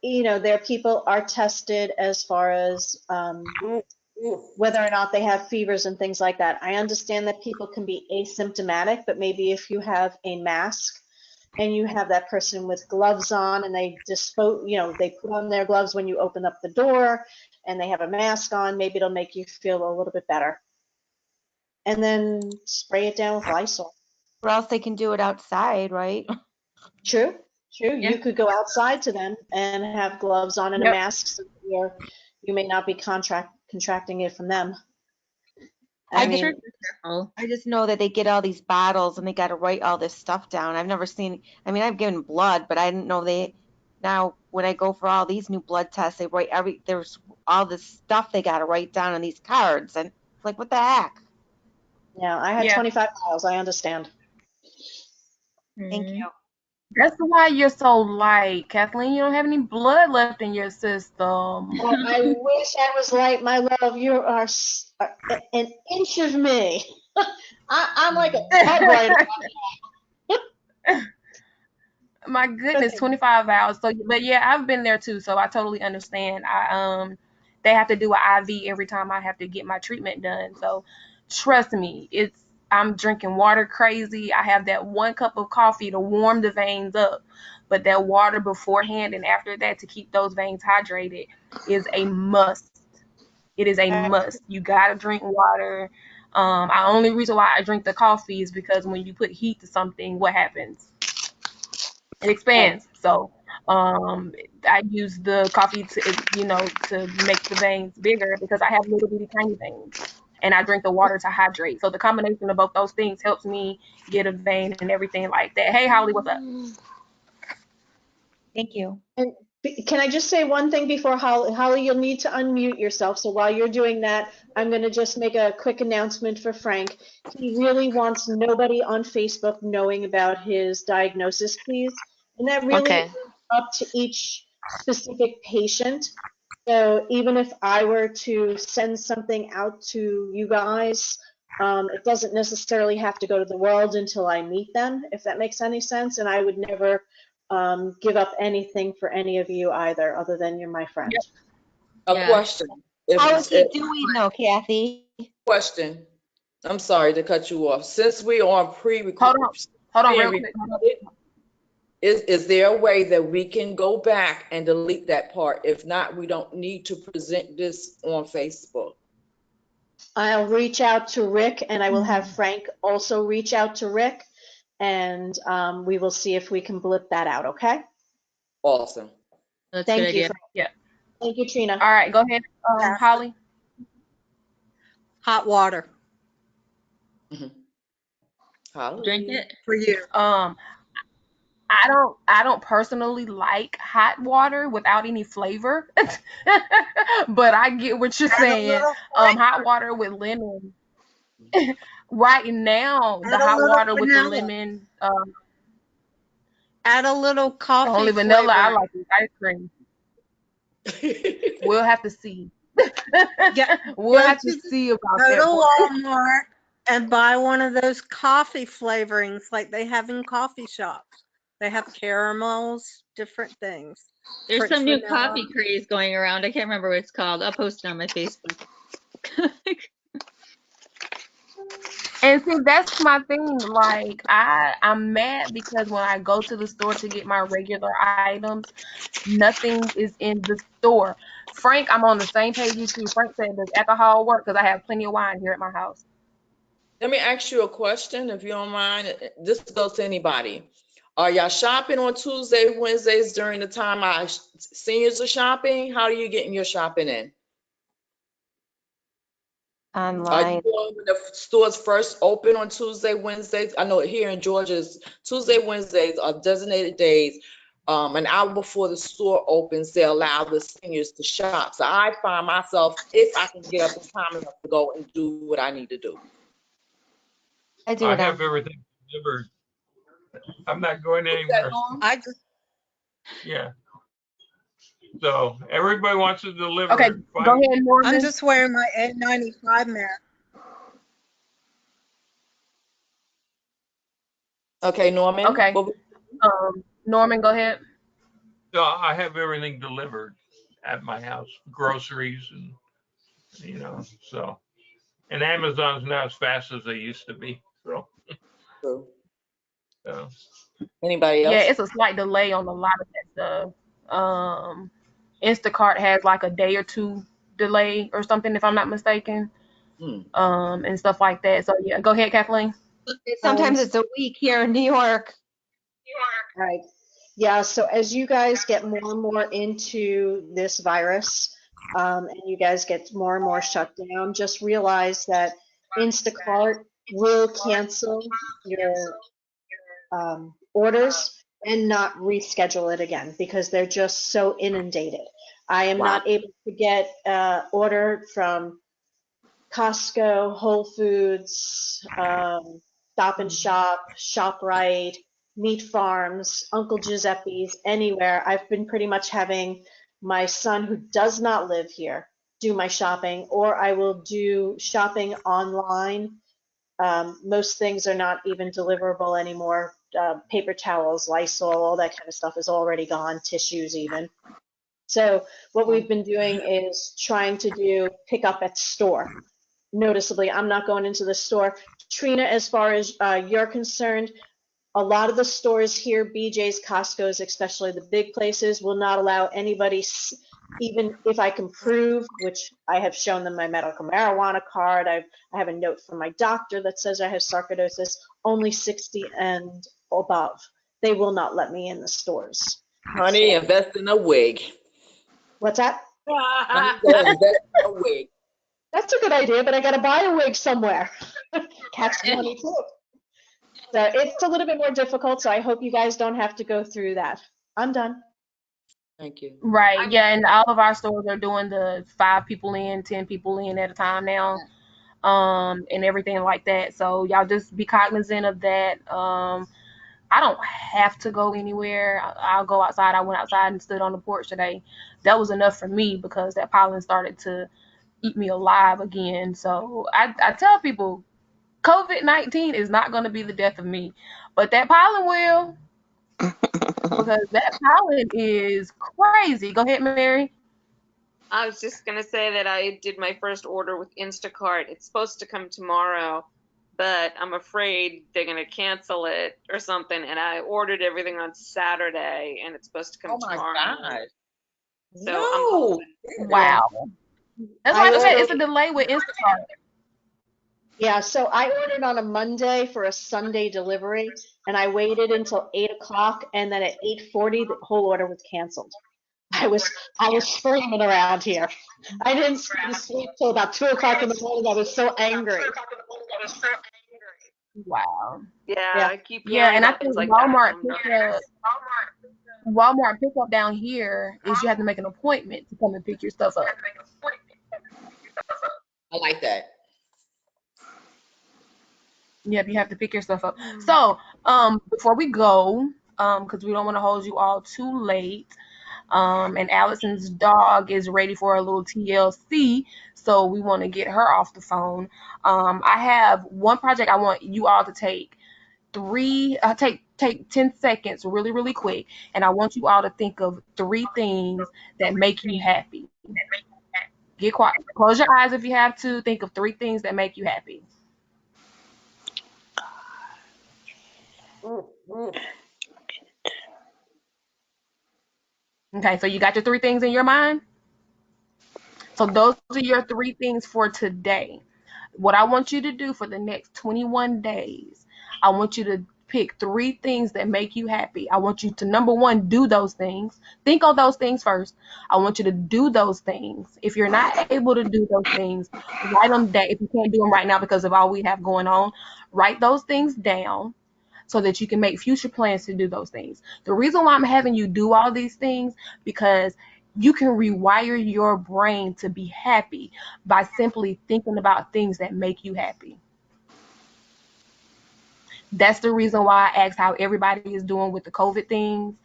Speaker 3: people are tested as far as whether or not they have fevers and things like that. I understand that people can be asymptomatic, but maybe if you have a mask and you have that person with gloves on and they they put on their gloves when you open up the door and they have a mask on, maybe it'll make you feel a little bit better. And then spray it down with Lysol.
Speaker 8: Or else they can do it outside, right?
Speaker 3: True.
Speaker 14: Yeah.
Speaker 3: You could go outside to them and have gloves on and a mask so that you may not be contracting it from them. I
Speaker 8: just know that they get all these bottles and they got to write all this stuff down. I've never seen, I've given blood, but I didn't know now when I go for all these new blood tests, they write there's all this stuff they got to write down on these cards. And it's like, what the heck?
Speaker 3: Yeah, I had 25 miles. I understand.
Speaker 8: Thank you.
Speaker 2: That's why you're so light, Kathleen. You don't have any blood left in your system.
Speaker 3: Oh, I wish I was light, my love. You are an inch of me. I'm like a typewriter.
Speaker 2: My goodness, 25 hours. So, but yeah, I've been there too, so I totally understand. They have to do an IV every time I have to get my treatment done. So, trust me, I'm drinking water crazy. I have that 1 cup of coffee to warm the veins up, but that water beforehand and after that to keep those veins hydrated is a must. It is a must. You gotta drink water. The only reason why I drink the coffee is because when you put heat to something, what happens? It expands. So I use the coffee to make the veins bigger because I have little bitty tiny veins, and I drink the water to hydrate. So the combination of both those things helps me get a vein and everything like that. Hey, Holly, what's up?
Speaker 8: Thank you.
Speaker 3: And can I just say one thing before Holly? Holly, you'll need to unmute yourself. So while you're doing that, I'm going to just make a quick announcement for Frank. He really wants nobody on Facebook knowing about his diagnosis, please. And that really is up to each specific patient. So even if I were to send something out to you guys, it doesn't necessarily have to go to the world until I meet them, if that makes any sense. And I would never give up anything for any of you either, other than you're my friend.
Speaker 16: A question.
Speaker 8: How is he doing though, Kathy?
Speaker 16: Question. I'm sorry to cut you off. Since we are on
Speaker 2: Hold on, real quick.
Speaker 16: Is there a way that we can go back and delete that part? If not, we don't need to present this on Facebook.
Speaker 3: I'll reach out to Rick, and I will have Frank also reach out to Rick, and we will see if we can blip that out, okay?
Speaker 16: Awesome.
Speaker 14: That's
Speaker 3: Thank
Speaker 14: a good
Speaker 3: you.
Speaker 14: idea.
Speaker 2: Yeah.
Speaker 3: Thank you, Trina.
Speaker 2: All right, go ahead, Holly.
Speaker 11: Hot water.
Speaker 16: Holly.
Speaker 14: Drink it
Speaker 11: for you.
Speaker 2: I don't personally like hot water without any flavor, but I get what you're saying. Hot water with lemon. Right now, the hot water with the lemon.
Speaker 11: Add a little coffee.
Speaker 2: Only vanilla
Speaker 11: flavor.
Speaker 2: I like is ice cream. We'll have to see. We'll have to see about that.
Speaker 11: Go to Walmart and buy one of those coffee flavorings like they have in coffee shops. They have caramels, different things.
Speaker 14: There's
Speaker 11: French
Speaker 14: some new
Speaker 11: vanilla.
Speaker 14: coffee craze going around. I can't remember what it's called. I'll post it on my Facebook.
Speaker 2: And see, that's my thing. Like, I'm mad because when I go to the store to get my regular items, nothing is in the store. Frank, I'm on the same page as you. Frank said, does alcohol work? Because I have plenty of wine here at my house.
Speaker 16: Let me ask you a question, if you don't mind. This goes to anybody. Are y'all shopping on Tuesday, Wednesdays during the time our seniors are shopping? How are you getting your shopping in? Are you
Speaker 8: Online.
Speaker 16: going when the stores first open on Tuesday, Wednesdays? I know here in Georgia, Tuesday, Wednesdays are designated days. An hour before the store opens, they allow the seniors to shop. So I find myself, if I can get up in time enough to go and do what I need to do.
Speaker 8: I do
Speaker 15: I
Speaker 8: it
Speaker 15: have
Speaker 8: on.
Speaker 15: everything delivered. I'm not going anywhere.
Speaker 11: I just
Speaker 15: Yeah. So everybody wants to deliver.
Speaker 2: Okay,
Speaker 15: it.
Speaker 2: go
Speaker 15: Fine.
Speaker 2: ahead,
Speaker 11: I'm
Speaker 2: Norman.
Speaker 11: just wearing my N95 mask.
Speaker 16: Okay, Norman.
Speaker 2: Okay. Norman, go ahead.
Speaker 15: So I have everything delivered at my house, groceries and so. And Amazon's not as fast as they used to be. So.
Speaker 16: True.
Speaker 15: So.
Speaker 16: Anybody
Speaker 2: Yeah,
Speaker 16: else?
Speaker 2: it's a slight delay on a lot of that stuff. Instacart has like a day or two delay or something, if I'm not mistaken. And stuff like that. So yeah, go ahead, Kathleen.
Speaker 8: Sometimes it's a week here in New York.
Speaker 3: Right. Yeah, so as you guys get more and more into this virus, and you guys get more and more shut down, just realize that Instacart will cancel your orders and not reschedule it again because they're just so inundated. I am not able to get order from Costco, Whole Foods, Stop and Shop, ShopRite, Meat Farms, Uncle Giuseppe's, anywhere. I've been pretty much having my son, who does not live here, do my shopping, or I will do shopping online. Most things are not even deliverable anymore. Paper towels, Lysol, all that kind of stuff is already gone, tissues even. So what we've been doing is trying to do pick up at store. Noticeably, I'm not going into the store. Trina, as far as you're concerned, a lot of the stores here, BJ's, Costco's, especially the big places, will not allow anybody, even if I can prove, which I have shown them my medical marijuana card, I have a note from my doctor that says I have sarcoidosis, only 60 and above. They will not let me in the stores.
Speaker 16: Honey, invest in a wig.
Speaker 3: What's that?
Speaker 16: Honey, go invest in a wig.
Speaker 3: That's a good idea, but I got to buy a wig somewhere. Catch 22. So it's a little bit more difficult, so I hope you guys don't have to go through that. I'm done.
Speaker 16: Thank you.
Speaker 2: Right. Yeah, and all of our stores are doing the 5 people in, 10 people in at a time now, and everything like that. So y'all just be cognizant of that. I don't have to go anywhere. I'll go outside. I went outside and stood on the porch today. That was enough for me because that pollen started to eat me alive again. So I tell people, COVID-19 is not going to be the death of me, but that pollen will, because that pollen is crazy. Go ahead, Mary.
Speaker 17: I was just going to say that I did my first order with Instacart. It's supposed to come tomorrow, but I'm afraid they're going to cancel it or something. And I ordered everything on Saturday, and it's supposed to come tomorrow.
Speaker 16: God.
Speaker 17: So
Speaker 16: No.
Speaker 2: Wow. That's why I said it's a delay with Instacart.
Speaker 3: Yeah, so I ordered on a Monday for a Sunday delivery, and I waited until 8 o'clock, and then at 8:40, the whole order was canceled. I was screaming around here. I didn't sleep till about 2 o'clock in the morning. I was so angry.
Speaker 2: Wow.
Speaker 17: Yeah, I keep
Speaker 2: Yeah,
Speaker 17: hearing
Speaker 2: and I
Speaker 17: about
Speaker 2: think
Speaker 17: things like
Speaker 2: Walmart pickup down here is you have to make an appointment to come and pick your stuff up.
Speaker 16: I like that.
Speaker 2: Yep, you have to pick your stuff up. So, before we go, because we don't want to hold you all too late, and Allison's dog is ready for a little TLC, so we want to get her off the phone. I have one project I want you all to take 10 seconds really, really quick, and I want you all to think of 3 things that make you happy. Get quiet. Close your eyes if you have to. Think of 3 things that make you happy. Okay, so you got your 3 things in your mind? So those are your 3 things for today. what I want you to do for the next 21 days, I want you to pick 3 things that make you happy. I want you to, number one, do those things. Think on those things first. I want you to do those things. If you're not able to do those things, write them down. If you can't do them right now because of all we have going on, write those things down so that you can make future plans to do those things. The reason why I'm having you do all these things, because you can rewire your brain to be happy by simply thinking about things that make you happy. That's the reason why I asked how everybody is doing with the COVID things,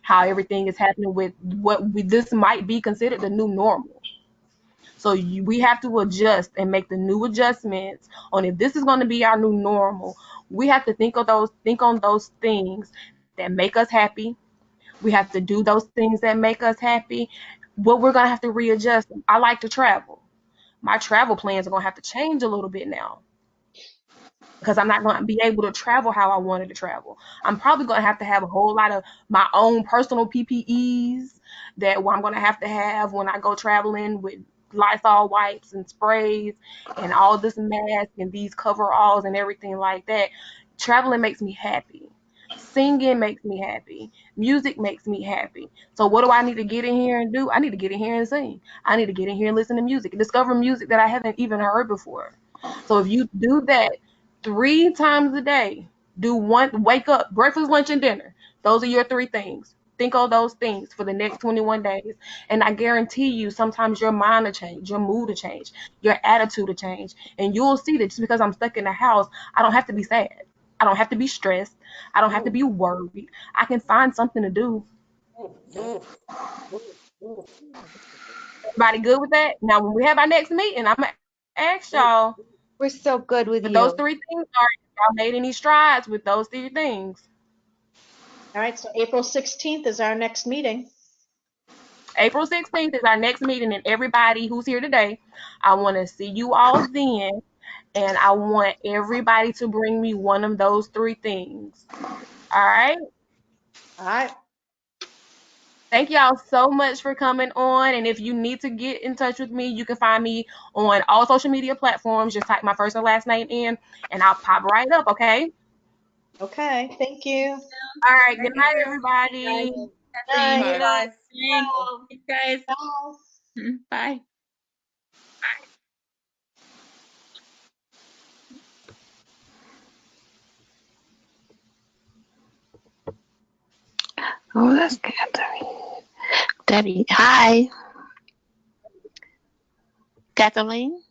Speaker 2: how everything is happening with this might be considered the new normal. So we have to adjust and make the new adjustments on if this is going to be our new normal. We have to think on those things that make us happy. We have to do those things that make us happy. But we're going to have to readjust. I like to travel. My travel plans are going to have to change a little bit now, because I'm not going to be able to travel how I wanted to travel. I'm probably going to have a whole lot of my own personal PPEs that I'm going to have when I go traveling, with Lysol wipes and sprays and all this mask and these coveralls and everything like that. Traveling makes me happy. Singing makes me happy. Music makes me happy. So what do I need to get in here and do? I need to get in here and sing. I need to get in here and listen to music and discover music that I haven't even heard before. So if you do that 3 times a day, do one, wake up, breakfast, lunch, and dinner. Those are your 3 things. Think on those things for the next 21 days. And I guarantee you, sometimes your mind will change, your mood will change, your attitude will change. And you'll see that just because I'm stuck in the house, I don't have to be sad. I don't have to be stressed. I don't have to be worried. I can find something to do. Everybody good with that? Now, when we have our next meeting, I'm going to ask y'all.
Speaker 8: We're so good with
Speaker 2: But
Speaker 8: you.
Speaker 2: those 3 things are, y'all made any strides with those 3 things?
Speaker 3: All right, so April 16th is our next meeting.
Speaker 2: April 16th is our next meeting, and everybody who's here today, I want to see you all then, and I want everybody to bring me one of those 3 things. All right?
Speaker 3: All right.
Speaker 2: Thank y'all so much for coming on, and if you need to get in touch with me, you can find me on all social media platforms. Just type my first and last name in, and I'll pop right up, okay?
Speaker 3: Okay, thank you.
Speaker 2: All right, good night, everybody.
Speaker 3: Night.
Speaker 14: Bye.
Speaker 3: Bye.
Speaker 14: Guys.
Speaker 3: Bye.
Speaker 14: Bye.
Speaker 10: Oh, that's Catherine. Debbie, hi. Kathleen?